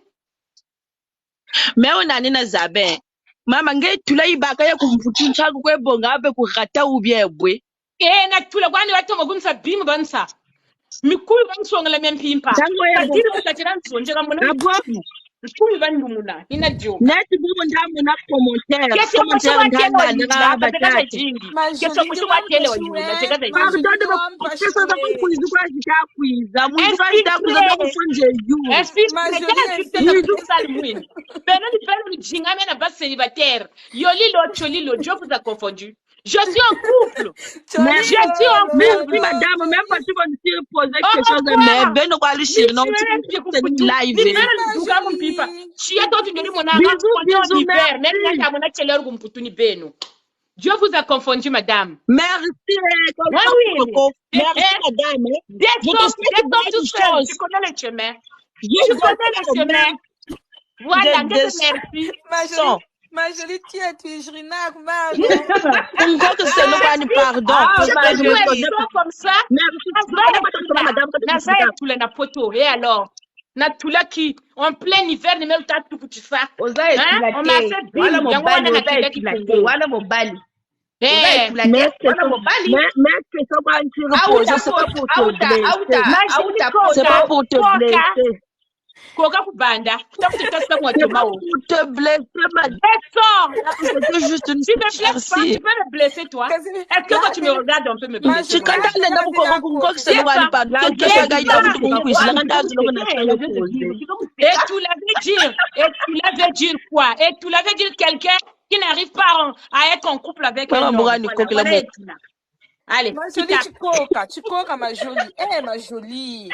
on a une zabe. Maman, tu l'as eu bakaya kumfutin chagu kwe bonga abe kurata ubie bwe. Na tula kwani watu magunsa bimu bansa. Mikulu bansonga la mempimpa. Kadiri mutachira nsonje kamona. Mikulu bandumuna. Ina jo. Neti bubu ndamu na commentaire. Kesho kushuwa tele wa batati. Kesho kushuwa tele wa yunga. Kesho za kuizu kwa jitakuiza. Mungu kwa jitakuiza na kufunje yu. Beno ni jinga mena bas célibataire. Yoli lo choli lo, Dieu vous a confondu. Je suis en couple. Merci, madame. Même pas si vous me posez quelque chose, mais ben, on va aller chez nous. Live. Dieu vous a confondu, madame. Merci. Merci, madame. Tu connais le chemin. Tu connais le chemin. Voilà, merci. Ma jolie, tu es Jrinac, on croit que c'est nous, pardon. Comme ça. Et alors? Natula qui, en plein hiver, ne même pas tout pour ça. On m'a fait voilà mon bali. Mais c'est pas pour te blesser. Koka kubanda, tant que tu t'as moi te pour te blesser, madame. C'est juste une merci. Tu peux me blesser, toi. Est-ce que quand tu me regardes, on peut me blesser? Tu cantes les noms pour que c'est nous allons pas. Et tu l'avais dit quoi? Et tu l'avais dit quelqu'un qui n'arrive pas à être en couple avec un homme. Allez, ma jolie, tu coca, ma jolie. Eh, ma jolie.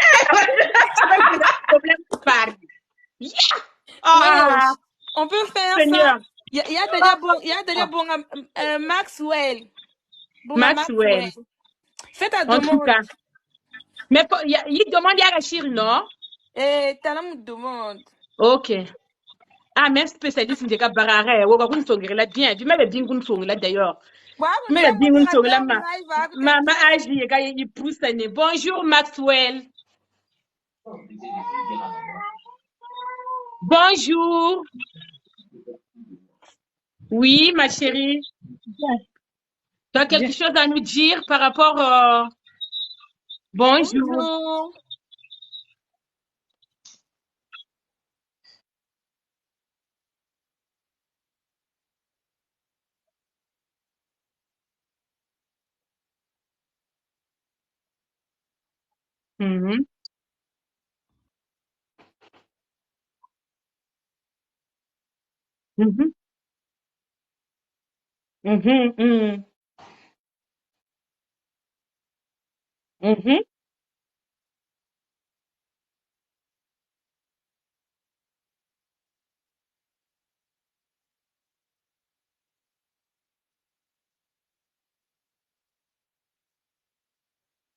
On peut faire ça. Il y a déjà bon Maxwell. Maxwell. Fais ta demande. En tout cas. Mais il demande à Rachir, non? T'as la demande. Ok. Ah, même spécialiste de Barare, ou va vous là bien. Du même bien vous là d'ailleurs. Mais bien vous là maman âge il pousse. Bonjour Maxwell. Bonjour. Oui, ma chérie. Tu as quelque chose à nous dire par rapport Bonjour. Mm-hmm. Mm-hmm. Mm-hmm. Mm-hmm.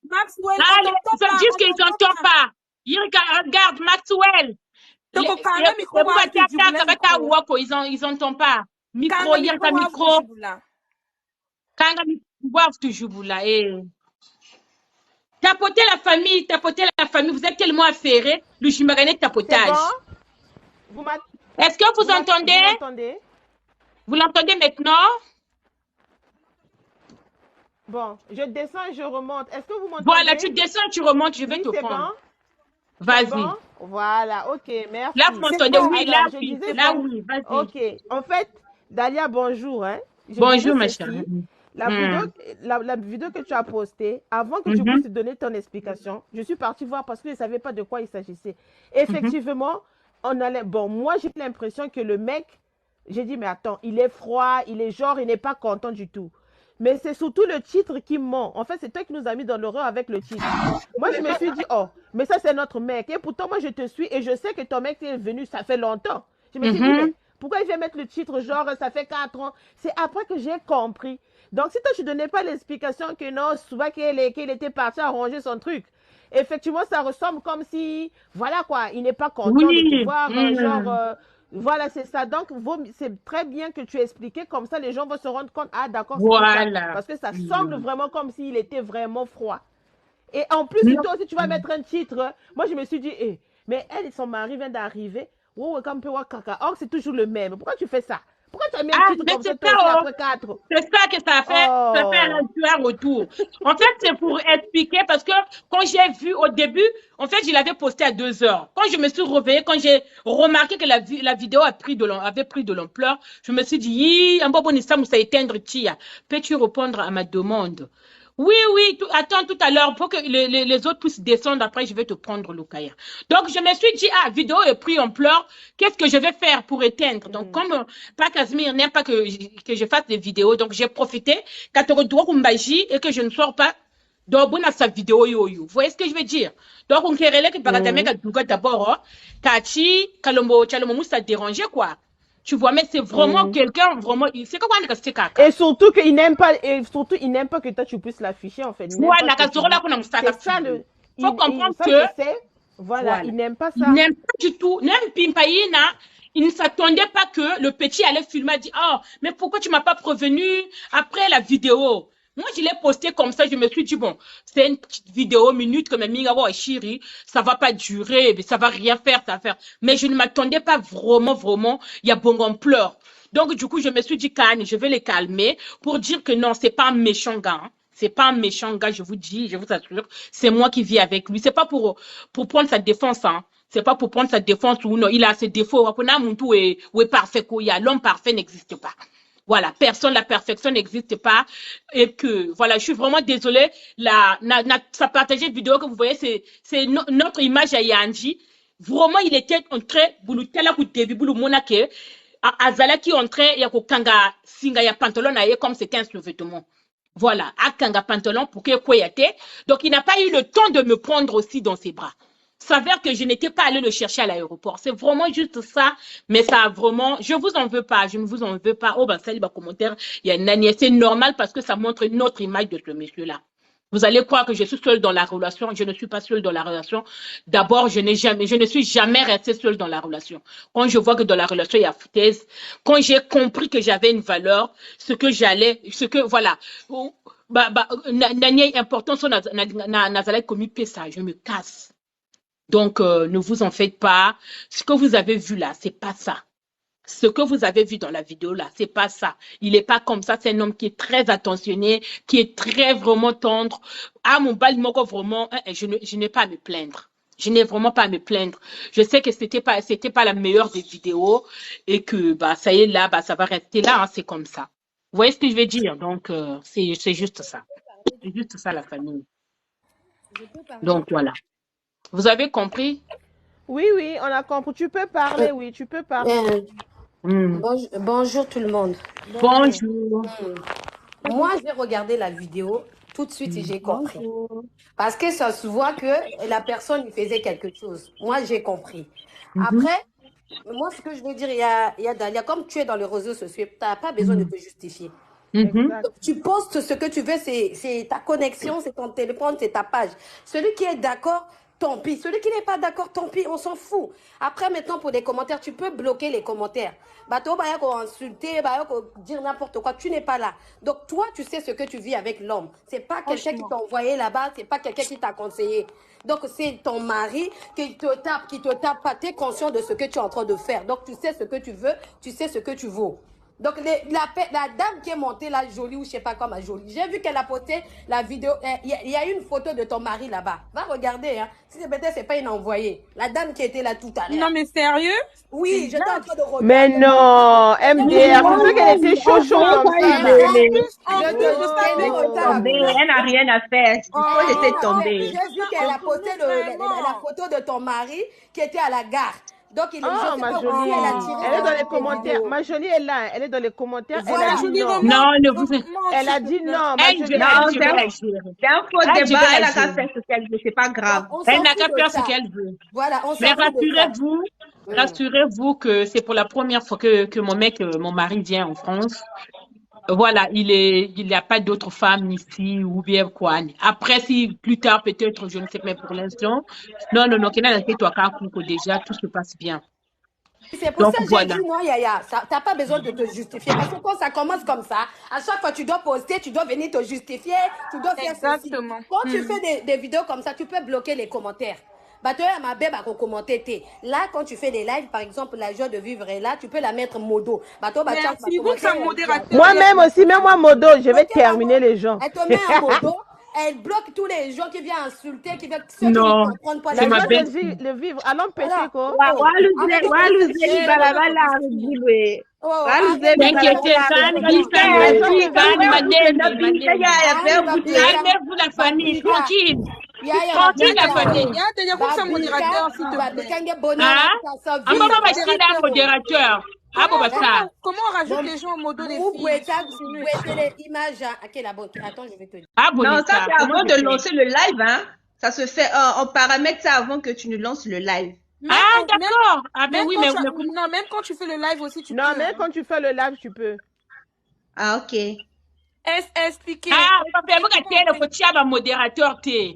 Maxwell, ils disent qu'ils n'entendent pas. Ils regardent Maxwell. Ils n'entendent pas. Micro, il y a un micro. Quand tu joues là. Tapoter la famille. Vous êtes tellement affairés. Le chimagané tapotage. Est-ce que vous entendez? Vous l'entendez maintenant? Bon, je descends et je remonte. Est-ce que vous m'entendez? Voilà, tu descends et tu remontes, je vais te prendre. Bon? Vas-y. Bon? Voilà, ok, merci. Là, vous m'entendez? Oui, là, oui. Là, oui, vas-y. Ok, en fait, Dalia, bonjour. Hein. Bonjour, ma chérie. La vidéo que tu as postée, avant que tu puisses donner ton explication, je suis partie voir parce que je ne savais pas de quoi il s'agissait. Effectivement, moi, j'ai l'impression que le mec, j'ai dit, mais attends, il est froid, il n'est pas content du tout. Mais c'est surtout le titre qui ment. En fait, c'est toi qui nous as mis dans l'horreur avec le titre. Moi, je me suis dit, oh, mais ça, c'est notre mec. Et pourtant, moi, je te suis et je sais que ton mec est venu, ça fait longtemps. Je me suis dit, mais pourquoi il vient mettre le titre, genre, ça fait 4 ans? C'est après que j'ai compris. Donc, si toi, tu ne donnais pas l'explication que non, souvent qu'il était parti arranger son truc. Effectivement, ça ressemble comme si, voilà quoi, il n'est pas content de te voir, genre... Voilà, c'est ça. Donc, c'est très bien que tu aies expliqué. Comme ça, les gens vont se rendre compte. Ah, d'accord. Voilà. Parce que ça semble vraiment comme s'il était vraiment froid. Et en plus, si toi aussi, tu vas mettre un titre. Moi, je me suis dit, mais elle et son mari viennent d'arriver. Or, c'est toujours le même. Pourquoi tu fais ça? Pourquoi tu as mis un titre comme ça après 4? C'est ça que ça fait. Ça fait un retour. En fait, c'est pour expliquer parce que quand j'ai vu au début, en fait, je l'avais posté à 2 heures. Quand je me suis réveillée, quand j'ai remarqué que la vidéo avait pris de l'ampleur, je me suis dit, un bon ça éteindre tia. Peux-tu répondre à ma demande? Oui, attends tout à l'heure pour que les autres puissent descendre. Après, je vais te prendre le cahier. Donc, je me suis dit, vidéo est pris en pleurs. Qu'est-ce que je vais faire pour éteindre? Donc, comme pas Casimir n'aime pas que je fasse des vidéos, donc j'ai profité quand et que je ne sors pas. Donc, on a sa vidéo Vous voyez ce que je veux dire? Donc, on relève que par d'abord, Kachi, Kalombo, ça dérangeait, quoi. Tu vois, mais c'est vraiment quelqu'un, vraiment, c'est quoi et surtout qu'il n'aime pas, que toi tu puisses l'afficher, en fait. Voilà, c'est ça faut comprendre que, voilà, il n'aime pas ça. Il n'aime pas du tout, même Pimpaïna, il ne s'attendait pas que le petit allait filmer, il dit, oh, mais pourquoi tu m'as pas prévenu après la vidéo? Moi, je l'ai posté comme ça, je me suis dit, bon, c'est une petite vidéo, minute, comme Mingawa et Chiri, ça va pas durer, ça va rien faire, ça va faire. Mais je ne m'attendais pas vraiment, il y a bon ampleur. Donc, du coup, je me suis dit, Kanye, je vais les calmer pour dire que non, c'est pas un méchant gars. Hein. C'est pas un méchant gars, je vous dis, je vous assure. C'est moi qui vis avec lui. C'est pas pour prendre sa défense, hein. C'est pas pour prendre sa défense ou non. Il a ses défauts. Parfait, l'homme parfait n'existe pas. Voilà, la perfection n'existe pas. Et que, voilà, je suis vraiment désolée. Ça partagé vidéo que vous voyez, c'est notre image à Yanji. Vraiment, il était en train, Azala qui entrait, il y a kanga singa ya pantalon comme c'était un sous-vêtement. Voilà, akanga pantalon pour que koyate. Donc il n'a pas eu le temps de me prendre aussi dans ses bras. S'avère que je n'étais pas allée le chercher à l'aéroport. C'est vraiment juste ça, mais ça a vraiment, je vous en veux pas, je ne vous en veux pas. Oh ben salut, commentaire, il y a une année, c'est normal parce que ça montre une autre image de ce monsieur-là. Vous allez croire que je suis seule dans la relation. Je ne suis pas seule dans la relation. D'abord, je ne suis jamais restée seule dans la relation. Quand je vois que dans la relation, il y a foutaise, quand j'ai compris que j'avais une valeur, voilà. Nani important, commis ça, je me casse. Donc, ne vous en faites pas. Ce que vous avez vu là, c'est pas ça. Ce que vous avez vu dans la vidéo là, c'est pas ça. Il n'est pas comme ça. C'est un homme qui est très attentionné, qui est très vraiment tendre. Mon bal vraiment, je n'ai pas à me plaindre. Je n'ai vraiment pas à me plaindre. Je sais que c'était pas la meilleure des vidéos et que ça y est là, ça va rester là. Hein, c'est comme ça. Vous voyez ce que je veux dire? Donc c'est juste ça. C'est juste ça la famille. Donc voilà. Vous avez compris? Oui, on a compris. Tu peux parler, oui, tu peux parler. Bonjour tout le monde. Bonjour. Moi, j'ai regardé la vidéo tout de suite et j'ai compris. Parce que ça se voit que la personne faisait quelque chose. Moi, j'ai compris. Après, moi, ce que je veux dire, il y a Dalia, comme tu es dans les réseaux sociaux, tu n'as pas besoin de te justifier. Donc, tu postes ce que tu veux, c'est ta connexion, c'est ton téléphone, c'est ta page. Celui qui est d'accord, tant pis. Celui qui n'est pas d'accord, tant pis, on s'en fout. Après, maintenant, pour les commentaires, tu peux bloquer les commentaires. Bateau, insulter, dire n'importe quoi, tu n'es pas là. Donc, toi, tu sais ce que tu vis avec l'homme. C'est pas quelqu'un qui t'a envoyé là-bas, c'est pas quelqu'un qui t'a conseillé. Donc, c'est ton mari qui te tape pas. Tu es conscient de ce que tu es en train de faire. Donc, tu sais ce que tu veux, tu sais ce que tu vaux. Donc, la dame qui est montée là, jolie ou je sais pas comment jolie, j'ai vu qu'elle a posté la vidéo. Il y a une photo de ton mari là-bas. Va regarder, hein. Si peut-être c'est pas une envoyée. La dame qui était là tout à l'heure. Non, mais sérieux? Oui, j'étais en train de regarder. Mais non, MDR, c'est sûr qu'elle était chaud comme ça. Elle n'a rien à faire. Il faut laisser tomber. J'ai vu qu'elle a posté la photo de ton mari qui était à la gare. Donc, ma jolie, elle est dans les commentaires. Ma jolie est là, elle est dans les commentaires. Voilà. Non, ne vous... Elle a dit non. C'est un faux débat. Elle a qu'à faire ce qu'elle veut, c'est pas grave. Elle n'a qu'à faire ce qu'elle veut. Voilà, mais rassurez-vous que c'est pour la première fois que mon mari vient en France. Voilà, il n'y a pas d'autres femmes ici ou bien quoi. Après, si plus tard, peut-être, je ne sais pas, mais pour l'instant, non, déjà, tout se passe bien. C'est pour ça que j'ai dit non, Yaya, tu n'as pas besoin de te justifier. Parce que quand ça commence comme ça, à chaque fois tu dois poster, tu dois venir te justifier, tu dois faire ceci. Quand tu fais des vidéos comme ça, tu peux bloquer les commentaires. Là, quand tu fais des lives, par exemple, la joie de vivre est là, tu peux la mettre modo. Moi-même aussi, même moi modo, je vais terminer les gens. Elle te met un modo. Elle bloque tous les gens qui viennent insulter, qui viennent ceux qui ne Non, comprennent pas c'est les ma gens. belle. Le vivre. Allons pêcher, quoi. T'inquiétez, calmez-vous la famille, tranquille. Tranquille la famille. Modérateur. Comment on rajoute les gens au mot de les filles? L'image. Attends, je vais te dire. Non, ça c'est avant de lancer le live, hein. Ça se fait, on paramètre ça avant que tu ne lances le live. D'accord. Ah ben oui, mais non, même quand tu fais le live aussi, tu peux. Non, même quand tu fais le live, tu peux. Ah, ok. Expliquez. Ah, papa, vous avez le petit modérateur, t'es.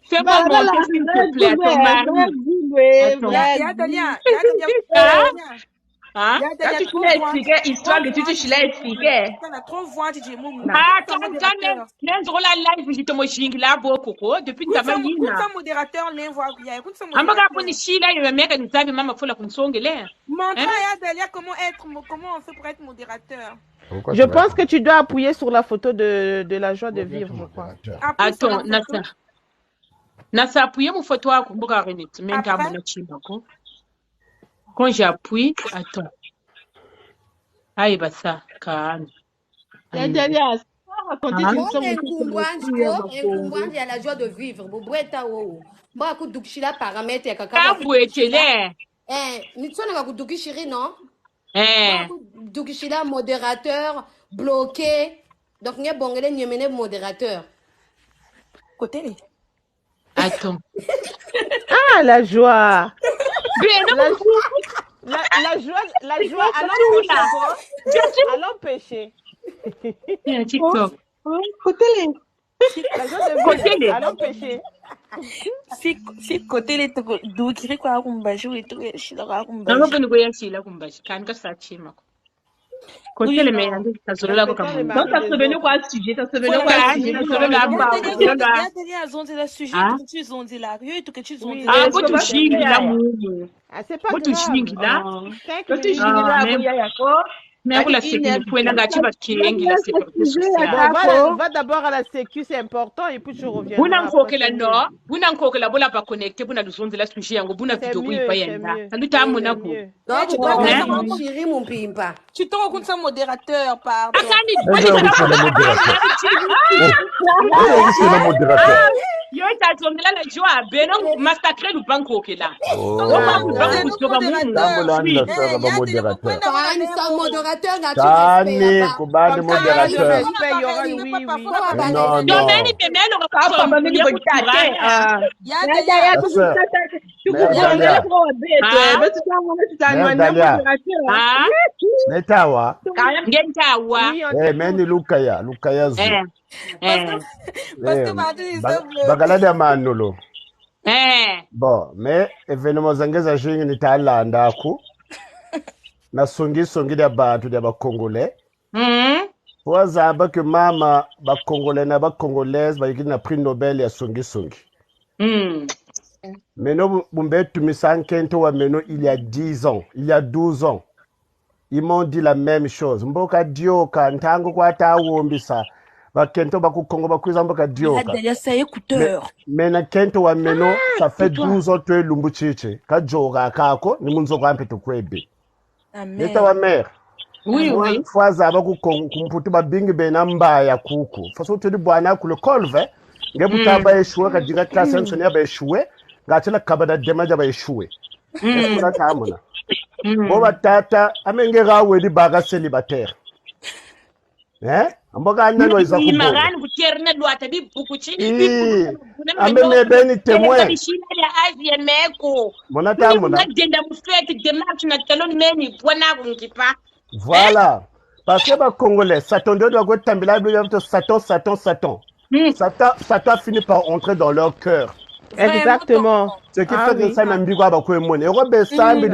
Fais-moi monter, s'il te plaît, à ton mari. Quand tu l'as expliqué, histoire que tu l'as expliqué. Live, je te motive là, beaucoup, depuis ta main. Modérateur, comment on fait pour être modérateur? Je pense que tu dois appuyer sur la photo de la joie de vivre, je crois. Attends, Nasa, appuyez mon photo à quand j'appuie, attends. Aïe, bah ça, calme. Il y a la joie de vivre. Modérateur, bloqué. Donc, il y a modérateur. Côté. Attends. Ah, la joie. La joie, allons pêcher. TikTok. Côté-les. Allons pêcher. Si côté les doukiri kwa kumbashi wetu shila kwa kumbashi. Nanga bani goya shila kumbashi kan ka sachi mako. Côté les meilleurs tazolola ko kamu. Donc ça se venait quoi sujet, ça se venait quoi sujet. C'est pas va d'abord à la sécu, c'est important, et puis je reviens. Tu te rends ça modérateur, pardon. Bon, mais événement zangeza jingi nitalanda ku na songi da bantu da bakongolais wazaba que mama bakongolais na bakongolaise ba na prix Nobel ya songi Meno Bumbetu Misankento wa Meno il y a 10 ans, il y a 12 ans. Ils m'ont dit la même chose. Mboka dioka ntango kwa ta wombisa. Ba kento ba ku Congo ba kuza mboka dioka. Mais na kento wa Meno ça fait 12 ans que lumbu chiche. Ka joga kako ni munzo kwa mpeto kwebe. Amen. Neta wa mère. Oui, oui. Fwaza ba ku kumputu ba bingi be na mbaya kuku. Faso tedi bwana ku le colve. Ngebuta ba échoué ka dinga classe en sonia ba échoué. Ngachela kabada demaja ba échoué. Est-ce que ça amona? Boba tata amengera wedi baga célibataire. Amboga nano iza kubo. Imaran butierna doata bi bukuchi. Ameme beni témoin. Monata mona. Denda mufete démarche na talon meni bwana kungipa. Voilà. Parce que ba Congolais, Satan doit go tambila bi Satan. Satan a fini par entrer dans leur cœur. Exactement. Ce qui fait que ça n'ambi quoi ba ko emone. Robe sambi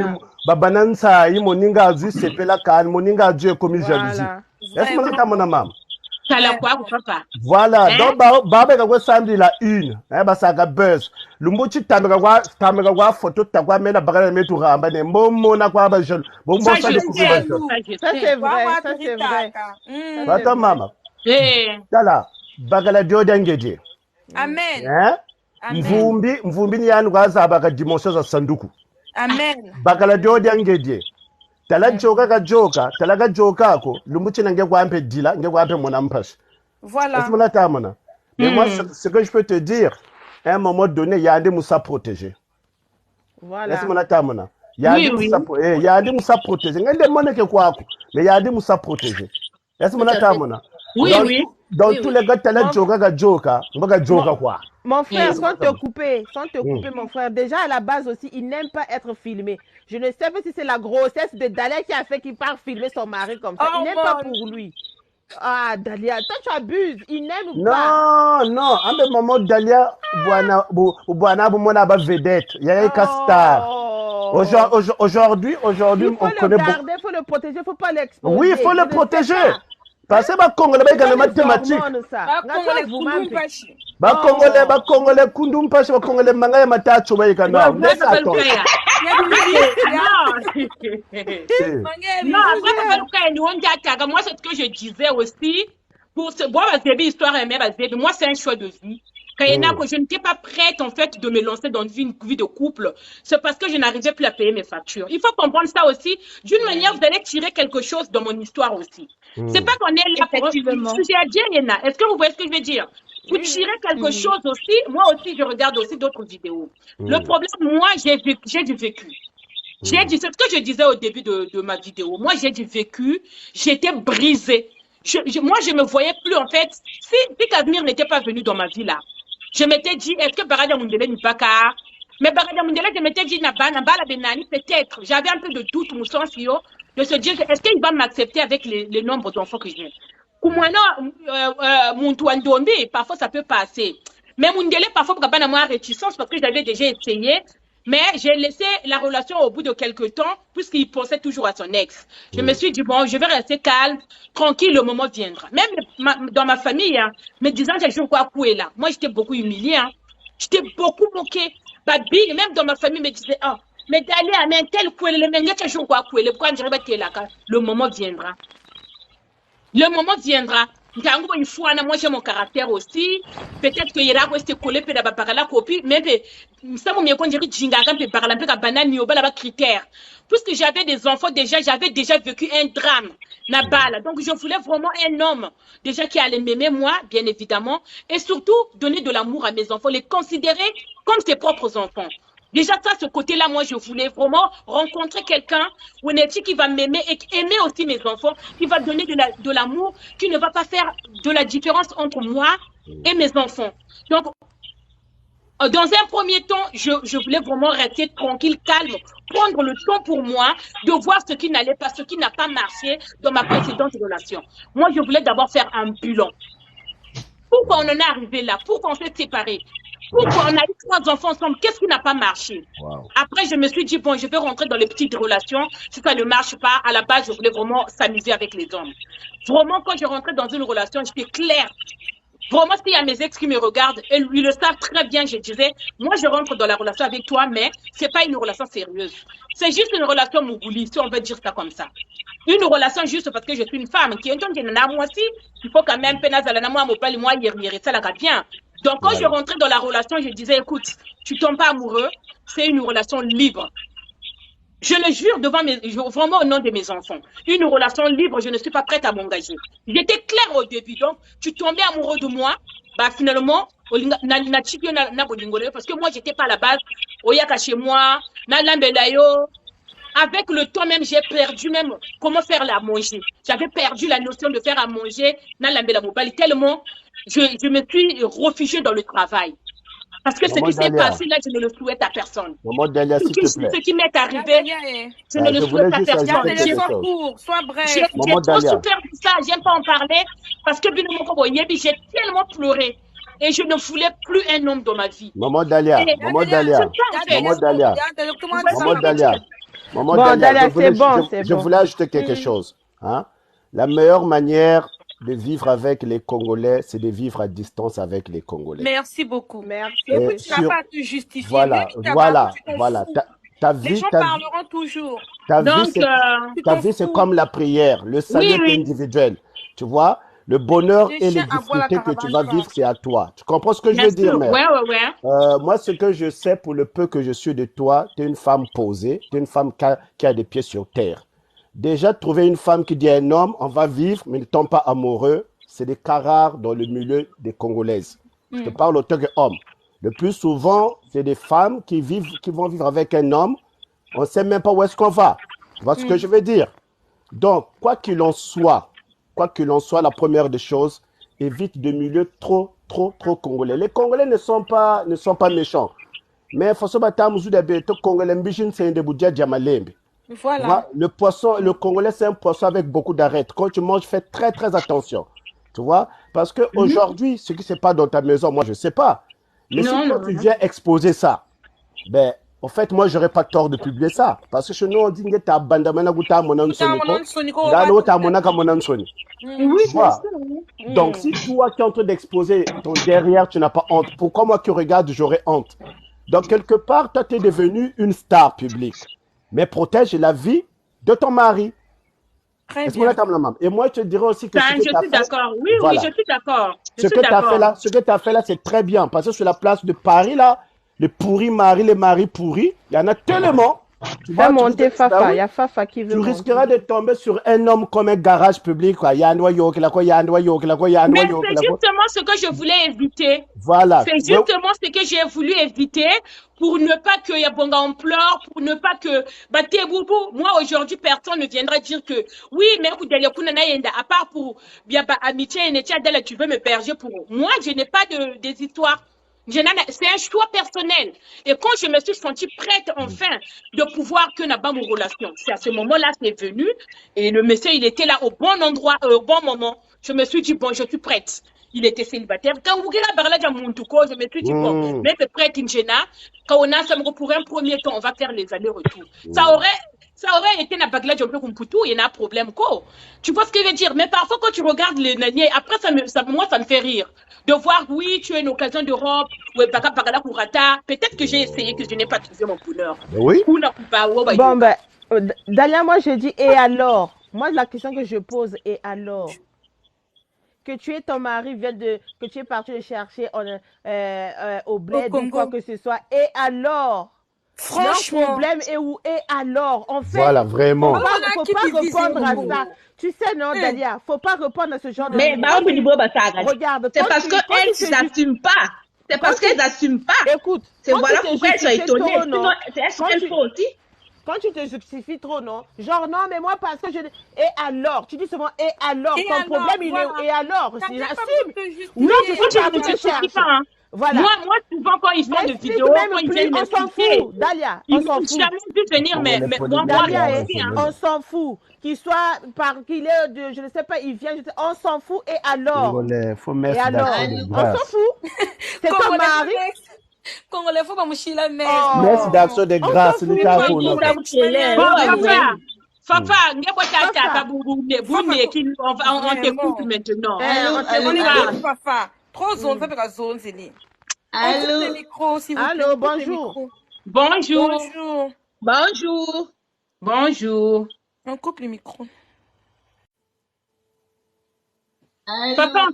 babanansa yi moninga azu sepela kan moninga azu comme jalousie. Est-ce que mon maman? Voilà, donc Baba Gagwa samedi la une, bah ça a buzz. Lumbuchi tamega kwa photo takwa mena bagala metu ramba ne momo na kwa ba jeune. Bon bon ça c'est vrai, ça c'est vrai. Attends maman. Tala bagala dio dengeje. Amen. Mvumbi ni yanu kwa za baga dimension za sanduku. Amen. Bagala dio dengeje. Tala joka ka joka, tala ka joka ko lumbuchi nange kwa ampe dila, nge kwa ampe monampash. Voilà. Mais moi, ce que je peux te dire, à un moment donné, il y a des moussa protégés. Voilà. Il y a des moussa protégés. Il y a des moussa protégés. Mais il y a des moussa protégés. Oui. Dans tous les gars, tu as joka, quoi. Mon frère, sans te couper, mon frère, déjà à la base aussi, il n'aime pas être filmé. Je ne sais pas si c'est la grossesse de Dalia qui a fait qu'il part filmer son mari comme ça. Il n'aime pas pour lui. Ah, Dalia, toi tu abuses, il n'aime pas. Non, à un moment, Dalia, Boana, ba vedette, il y a un star. Aujourd'hui, on connaît beaucoup. Il faut le protéger, il ne faut pas l'exposer. Oui, il faut le protéger. Parce que Congolais, il y a les mathématiques. Congolais, Kundum Pache, Congolais, Mangaya Matacho, Non, moi, c'est ce que je disais aussi. Pour ce boire histoire et moi, c'est un choix de vie. Je n'étais pas prête, en fait, de me lancer dans une vie de couple. C'est parce que je n'arrivais plus à payer mes factures. Il faut comprendre ça aussi. D'une manière, vous allez tirer quelque chose dans mon histoire aussi. C'est pas qu'on est là pour un sujet à dire, est-ce que vous voyez ce que je veux dire? Vous tirez quelque chose aussi. Moi aussi, je regarde aussi d'autres vidéos. Le problème, moi, j'ai du vécu. C'est ce que je disais au début de ma vidéo. Moi, j'ai du vécu. J'étais brisée. Moi, je me voyais plus, en fait. Si Casimir n'était pas venu dans ma vie là, je m'étais dit, est-ce que Barada Mundele n'est pas car? Mais Barada Mundele, je m'étais dit, peut-être. J'avais un peu de doute, mon sens, de se dire, est-ce qu'il va m'accepter avec les nombres d'enfants que j'ai? Kumwana, Muntouandombi, parfois ça peut passer. Mais Mundele, parfois, pour avoir moins réticence parce que j'avais déjà essayé. Mais j'ai laissé la relation au bout de quelques temps, puisqu'il pensait toujours à son ex. Je me suis dit, bon, je vais rester calme, tranquille, le moment viendra. Même dans ma famille, me disant que je joue quoi là. Moi, j'étais beaucoup humiliée. J'étais beaucoup moquée. Babi, même dans ma famille, me disait, oh, mais d'aller à un tel coué, le même que je joue quoi pourquoi je vais là, le moment viendra. Le moment viendra. Moi, j'ai mon caractère aussi. Peut-être qu'il y aura resté collé, puis par la copie. Mais ça m'a dit que par la banane, critère. Puisque j'avais des enfants j'avais déjà vécu un drame. Donc, je voulais vraiment un homme, déjà qui allait m'aimer, moi, bien évidemment. Et surtout, donner de l'amour à mes enfants, les considérer comme ses propres enfants. Déjà, ça, ce côté-là, moi, je voulais vraiment rencontrer quelqu'un qui va m'aimer et aimer aussi mes enfants, qui va donner de l'amour, qui ne va pas faire de la différence entre moi et mes enfants. Donc, dans un premier temps, je voulais vraiment rester tranquille, calme, prendre le temps pour moi, de voir ce qui n'allait pas, ce qui n'a pas marché dans ma précédente relation. Moi, je voulais d'abord faire un bilan. Pourquoi on en est arrivé là? Pourquoi on s'est séparés? Pourquoi on a eu 3 enfants ensemble? Qu'est-ce qui n'a pas marché? Après, je me suis dit, bon, je vais rentrer dans les petites relations. Si ça ne marche pas, à la base, je voulais vraiment s'amuser avec les hommes. Vraiment, quand je rentrais dans une relation, j'étais claire. Vraiment, s'il y a mes ex qui me regardent, ils le savent très bien, je disais, moi, je rentre dans la relation avec toi, mais c'est pas une relation sérieuse. C'est juste une relation mougouli, si on veut dire ça comme ça. Une relation juste parce que je suis une femme. Qui est moi aussi, il faut quand même ça la bien. Donc, quand je rentrais dans la relation, je disais, écoute, tu tombes pas amoureux, c'est une relation libre. Je le jure vraiment au nom de mes enfants. Une relation libre, je ne suis pas prête à m'engager. J'étais claire au début, donc, tu tombais amoureux de moi, bah, finalement, parce que moi, j'étais pas à la base, oyaka chez moi, avec le temps même, j'ai perdu même comment faire à manger. J'avais perdu la notion de faire à manger, tellement je me suis réfugiée dans le travail. Parce que ce qui s'est passé là, je ne le souhaite à personne. Ce qui m'est arrivé, je ne le souhaite à personne. Sois bref. J'ai trop souffert de ça, j'aime pas en parler. Parce que j'ai tellement pleuré. Et je ne voulais plus un homme dans ma vie. Maman Dalia, c'est bon. Je voulais ajouter quelque chose. Hein? La meilleure manière de vivre avec les Congolais, c'est de vivre à distance avec les Congolais. Merci beaucoup. Merci. Et tu n'as pas à te justifier. Voilà, voilà. Les gens parleront toujours. Ta vie, c'est comme la prière. Le salut est individuel. Tu vois, le bonheur et les difficultés que tu vas vivre, c'est à toi. Tu comprends ce que je veux dire, mère? Moi, ce que je sais, pour le peu que je suis de toi, tu es une femme posée, tu es une femme qui a des pieds sur terre. Déjà, trouver une femme qui dit à un homme, on va vivre, mais ne tombe pas amoureux, c'est des cas rares dans le milieu des Congolaises. Je te parle en tant qu'homme. Le plus souvent, c'est des femmes qui vont vivre avec un homme. On ne sait même pas où est-ce qu'on va. Tu vois ce que je veux dire? Donc, quoi qu'il en soit, la première des choses, évite de milieux trop congolais. Les Congolais ne sont pas méchants. Mais il faut se battre à Congolais, c'est un budget Djamalembe. Voilà. Le Congolais, c'est un poisson avec beaucoup d'arêtes. Quand tu manges, fais très attention. Tu vois? Parce qu'aujourd'hui, ce qui ne se passe dans ta maison, moi, je ne sais pas. Mais si tu viens exposer ça, ben, en fait, moi, je n'aurais pas tort de publier ça. Parce que chez nous, on dit que tu as bandamana guta monan soniko. Oui, donc, si toi qui es en train d'exposer ton derrière, tu n'as pas honte. Pourquoi moi qui regarde, j'aurais honte? Donc, quelque part, toi, tu es devenu une star publique. Mais protège la vie de ton mari. Très bien. Et moi, je te dirais aussi que je suis d'accord. Oui, je suis d'accord. Ce que tu as fait là, c'est très bien. Parce que sur la place de Paris, là, les pourris maris, les maris pourris, il y en a tellement. Tu vas monter Fafa, il y a Fafa qui veut monter. Tu risqueras de tomber sur un homme comme un garage public. Il y a un noyau, il y a un noyau, il y a un noyau. Mais c'est justement ce que je voulais éviter. Voilà. C'est justement ce que j'ai voulu éviter pour ne pas qu'il y ait bon ampleur, pour ne pas que moi aujourd'hui personne ne viendra dire que oui mais à part pour bien amitié et tu veux me berger pour moi je n'ai pas des histoires. C'est un choix personnel. Et quand je me suis sentie prête, enfin, de pouvoir que n'a pas mon relation, c'est à ce moment-là, c'est venu. Et le monsieur, il était là au bon endroit, au bon moment. Je me suis dit, bon, je suis prête. Il était célibataire. Quand vous regardez je me suis dit, bon, mais c'est prête, Injena. Quand on a ça pour un premier temps, on va faire les allers-retours. Ça aurait été un bagage un peu comme Poutou, il y a un problème, quoi. Tu vois ce que je veux dire? Mais parfois, quand tu regardes les naniers, après, moi, ça me fait rire. De voir, oui, tu as une occasion d'Europe, peut-être que j'ai essayé, que je n'ai pas trouvé mon bonheur. Oui. Bon, ben, Dalia, moi, je dis, et alors? Moi, la question que je pose, et alors? Que tu es ton mari, que tu es parti le chercher au bled ou quoi que ce soit, et alors? Franchement. Le problème est où? Et alors? En fait, voilà, vraiment. Faut pas répondre à ça. Tu sais, non, Dalia, faut pas répondre à ce genre de... Mais, regarde. C'est parce qu'elles n'assument pas. C'est parce qu'elles n'assument pas. Écoute. C'est voilà pourquoi elles sont étonnées. Sinon, elles font aussi. Quand tu te justifies trop, non? Genre, non, mais moi, parce que je... Et alors? Tu dis seulement, et alors? Ton problème, il est... Et alors? J'assume. Non, c'est quand tu ne te justifies pas. Voilà. Moi, souvent, quand ils font des vidéos, quand ils viennent on s'en fout, Dalia. On s'en fout. Ils n'ont jamais pu venir, mais moi, on s'en fout. Qu'il soit, qu'il est, je ne sais pas, il vient, on s'en fout. Et alors? Faut mettre et alors? On s'en fout. C'est ton mari. Congolais, faut pas me chier la mère. Merci d'action de grâce. Fafa, on t'écoute maintenant. Fafa. Trop zone, fait la zone, c'est dit. Allô, bonjour. Bonjour. On coupe le micro. Papa, on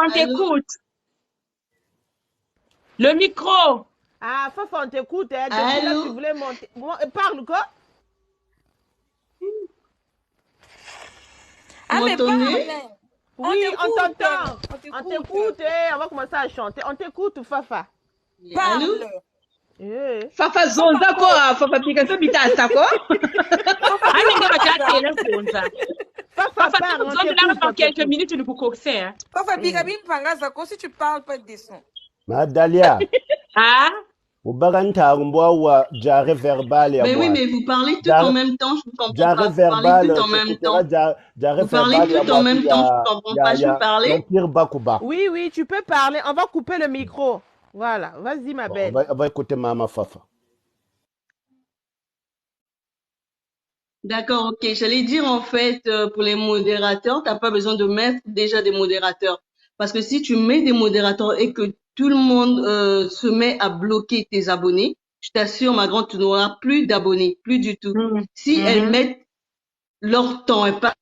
t'écoute. Le micro. Ah, Fafa, on t'écoute. Depuis là, tu voulais monter. Parle quoi? Ah, mais parle. Oui, on t'entend. On t'écoute. On va commencer à chanter. On t'écoute, Fafa. Parle. Fafa zonza quoi? Fafa pikaso bitasa quoi? Fafa parle. On t'écoute. Dans quelques minutes, tu nous coxer. Fafa pikabi mpangasa quoi? Si tu parles pas de son. Madalia. Ah? Mais oui, mais vous parlez tout en même temps, je vous comprends pas. Vous parlez tout en même temps. Vous parlez tout en même temps, je comprends pas. Je peux parler? Oui, tu peux parler. On va couper le micro. Voilà, vas-y ma belle. On va écouter Mama Fafa. D'accord, ok. J'allais dire en fait, pour les modérateurs, t'as pas besoin de mettre déjà des modérateurs. Parce que si tu mets des modérateurs et que tout le monde se met à bloquer tes abonnés, je t'assure, ma grande, tu n'auras plus d'abonnés, plus du tout. Si elles mettent leur temps et pas...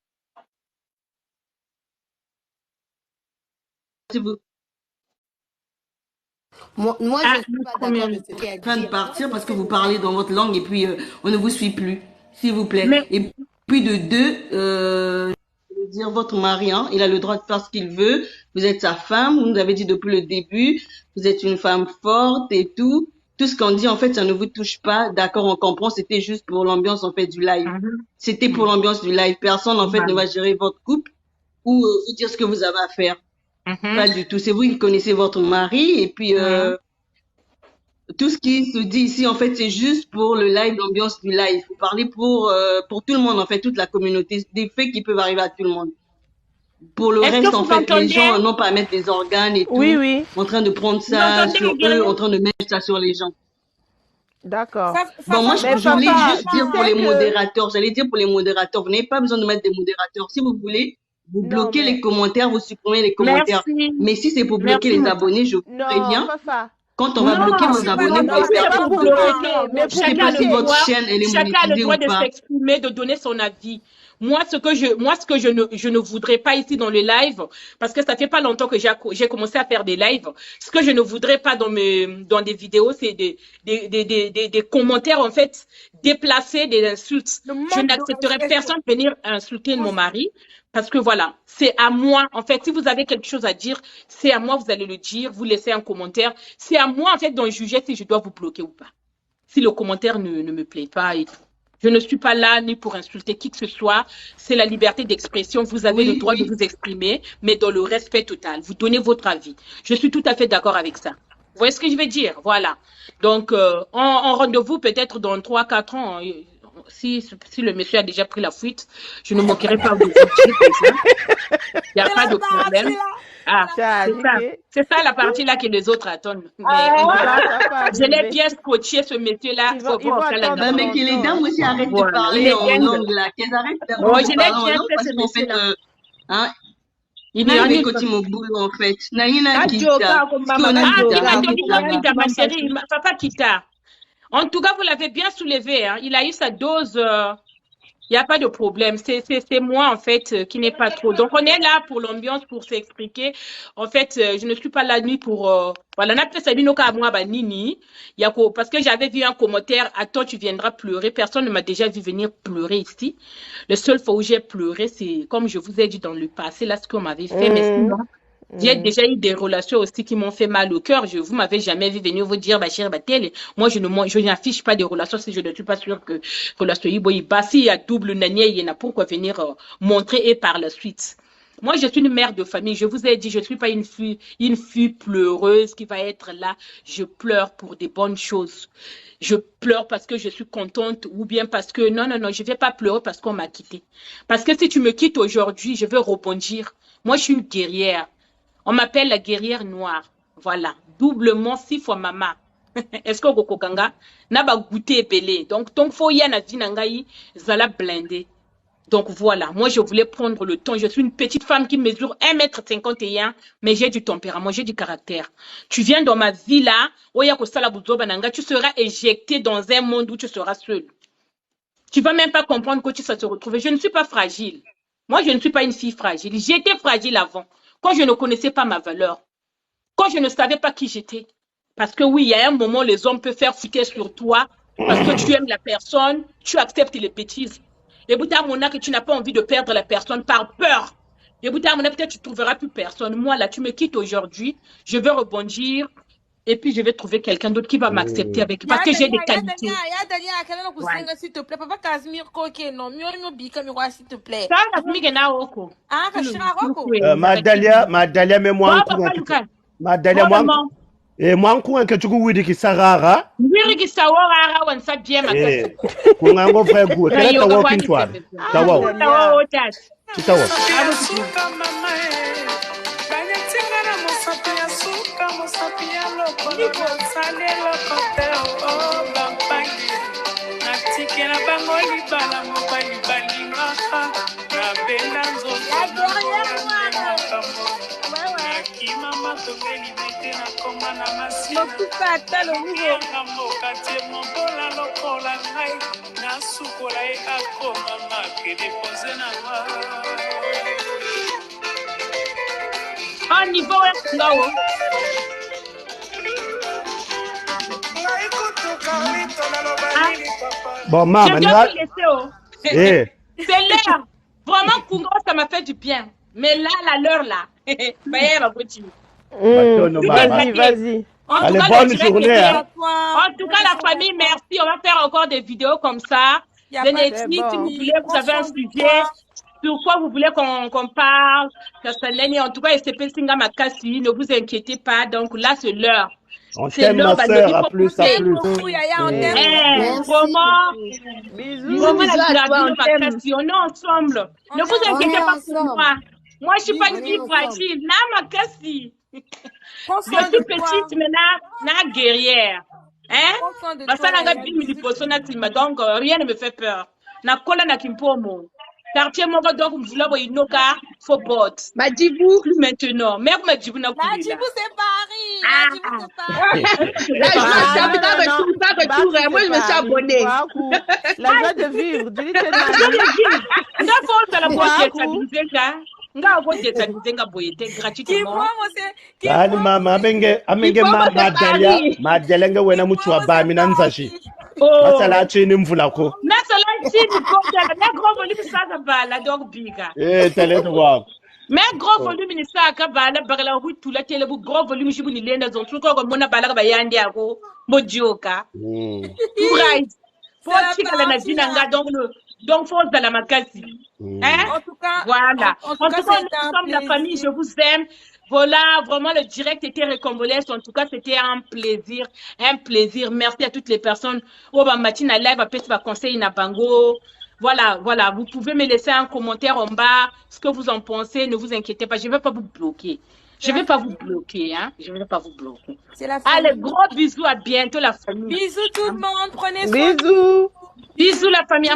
Moi, je suis pas d'accord avec ce qu'elle en train de dit. partir parce que vous parlez dans votre langue et puis on ne vous suit plus, s'il vous plaît. Mais- Et puis de deux, je veux dire votre mari, hein, il a le droit de faire ce qu'il veut. Vous êtes sa femme, vous nous avez dit depuis le début, vous êtes une femme forte et tout. Tout ce qu'on dit, en fait, ça ne vous touche pas. D'accord, on comprend, c'était juste pour l'ambiance, en fait, du live. C'était pour l'ambiance du live. Personne, en fait, ne va gérer votre couple ou vous dire ce que vous avez à faire. Pas du tout. C'est vous qui connaissez votre mari et puis tout ce qui se dit ici, en fait, c'est juste pour le live, l'ambiance du live. Vous parlez pour tout le monde, en fait, toute la communauté. Des faits qui peuvent arriver à tout le monde. Pour le reste, en fait, les gens n'ont pas à mettre des organes et tout. Oui. En train de prendre ça sur eux, en train de mettre ça sur les gens. D'accord. Bon, moi, je voulais juste dire pour les modérateurs. J'allais dire pour les modérateurs, vous n'avez pas besoin de mettre des modérateurs. Si vous voulez, vous bloquez les commentaires, vous supprimez les commentaires. Mais si c'est pour bloquer les abonnés, je vous préviens. Quand on va bloquer vos abonnés, vous les perdez. Je sais pas si votre chaîne, elle est monétisée ou pas. Chacun a le droit de s'exprimer, de donner son avis. Moi, ce que je ne voudrais pas ici dans le live, parce que ça fait pas longtemps que j'ai commencé à faire des lives. Ce que je ne voudrais pas dans des vidéos, c'est des commentaires, en fait, déplacés, des insultes. Je n'accepterai personne venir insulter mon mari. Parce que voilà, c'est à moi. En fait, si vous avez quelque chose à dire, c'est à moi, vous allez le dire, vous laissez un commentaire. C'est à moi, en fait, d'en juger si je dois vous bloquer ou pas. Si le commentaire ne me plaît pas et tout. Je ne suis pas là ni pour insulter qui que ce soit. C'est la liberté d'expression. Vous avez le droit de vous exprimer, mais dans le respect total. Vous donnez votre avis. Je suis tout à fait d'accord avec ça. Vous voyez ce que je veux dire? Voilà. Donc, en rendez-vous peut-être dans 3-4 ans. Si le monsieur a déjà pris la fuite, je ne manquerai pas de vous dire. Il n'y a pas de problème. Ah, c'est ça la partie là que les autres attendent. Mais je l'ai bien scotché ce monsieur-là. Mais que les dames aussi arrêtent de parler en langue là. Qu'elles arrêtent de parler en langue parce qu'en fait, il y a des côtés en fait. Naïna Kita. Ma chérie, papa Kita. En tout cas, vous l'avez bien soulevé. Hein. Il a eu sa dose. Il n'y a pas de problème. C'est moi, en fait, qui n'est pas trop. Donc, on est là pour l'ambiance, pour s'expliquer. En fait, je ne suis pas là ni pour... voilà, parce que j'avais vu un commentaire, « Attends, tu viendras pleurer ». Personne ne m'a déjà vu venir pleurer ici. Le seul fois où j'ai pleuré, c'est, comme je vous ai dit dans le passé, là, ce qu'on m'avait fait. Mais sinon, j'ai déjà eu des relations aussi qui m'ont fait mal au cœur. Vous m'avez jamais vu venir vous dire, Bachir Batel. Moi, je n'affiche pas de relations si je ne suis pas sûre que relation Iboïba. S'il y a double nanier, il y en a pourquoi venir montrer et par la suite. Moi, je suis une mère de famille. Je vous ai dit, je ne suis pas une fille pleureuse qui va être là. Je pleure pour des bonnes choses. Je pleure parce que je suis contente ou bien parce que non, je ne vais pas pleurer parce qu'on m'a quitté. Parce que si tu me quittes aujourd'hui, je vais rebondir. Moi, je suis une guerrière. On m'appelle la guerrière noire. Voilà. Doublement 6 fois maman. Est-ce que vous kokanga n'a pas goûté pelé. Donc, faut y en dinangaï, zala blindé. Donc, voilà. Moi, je voulais prendre le temps. Je suis une petite femme qui mesure 1,51 m, mais j'ai du tempérament, j'ai du caractère. Tu viens dans ma vie là, tu seras éjecté dans un monde où tu seras seul. Tu vas même pas comprendre que tu vas te retrouver. Je ne suis pas fragile. Moi, je ne suis pas une fille fragile. J'étais fragile avant. Quand je ne connaissais pas ma valeur, quand je ne savais pas qui j'étais. Parce que oui, il y a un moment, les hommes peuvent faire fuiter sur toi parce que tu aimes la personne, tu acceptes les bêtises. Les bouts à que tu n'as pas envie de perdre la personne par peur. Les bouts à peut-être tu ne trouveras plus personne. Moi, là, tu me quittes aujourd'hui, je vais rebondir et puis je vais trouver quelqu'un d'autre qui va m'accepter avec parce que j'ai des qualités. S'il te plaît, papa Casimir Koké, non, s'il te plaît. Madalia, mets-moi un coup. Madalia, moi. Et moi, un coup, que tu veux que ça rara. Oui, que ça rara, on sait bien, ma tête. Pour un gros frère, vous êtes à walking toile. Tawa. Natikela bango libala mobali Un niveau est là. Bon, maman, je dois vous laisser. Eh. C'est l'heure. Vraiment, Congo, ça m'a fait du bien. Mais là, l'heure là. Vas-y. Allez, bonne journée. En tout cas, la famille, merci. On va faire encore des vidéos comme ça. Genetic, si vous voulez, vous avez un sujet. Sur quoi vous voulez qu'on parle. En tout cas, SCP Singa Makasi, ne vous inquiétez pas. Donc là, c'est l'heure. On t'aime, ma soeur, à plus, à plus. Vraiment, on est ensemble. Ne vous inquiétez pas pour moi. Moi, je ne suis pas une fille fragile. Là, Makasi. Je suis petite, mais là, guerrière. Donc, rien ne me fait peur. Na kola na kimpomo. Quartier mon donc mvula bo inoka fo bot. Madjibou plus maintenant. Même Madjibou na kola. Madjibou c'est Paris. Madjibou c'est Paris. Là je moi je me suis abonné. La joie de vivre. Nga faut la boîte nga boyeta nzenga boyete gratuitement. Dani mama amenge madalia nga wena mutu wa bami na nzashi. Masala chini mvula ko. Masala chini ko na gros volume ça bala donc biga. Talent wako. Mais gros volume ni saka bala bagala hutu la tele bu gros volume jibu ni lenda zon truko ko mona bala ba yandi ako modioka. Right. Faut tika na dina nga donc faut dans la makasi. Hein? En tout cas, voilà. En tout cas, nous sommes la famille, je vous aime. Voilà, vraiment, le direct était récombolesque. En tout cas, c'était un plaisir. Un plaisir. Merci à toutes les personnes. Matina live, à conseil Nabango. Voilà, voilà. Vous pouvez me laisser un commentaire en bas. Ce que vous en pensez, ne vous inquiétez pas. Je ne vais pas vous bloquer. Je ne vais pas vous bloquer, hein. Je ne vais pas vous bloquer. Allez, gros bisous, à bientôt, la famille. Bisous tout le monde, prenez soin. Bisous. Bisous, la famille.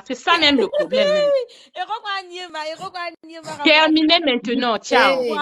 C'est ça même le problème. Terminé maintenant. Ciao.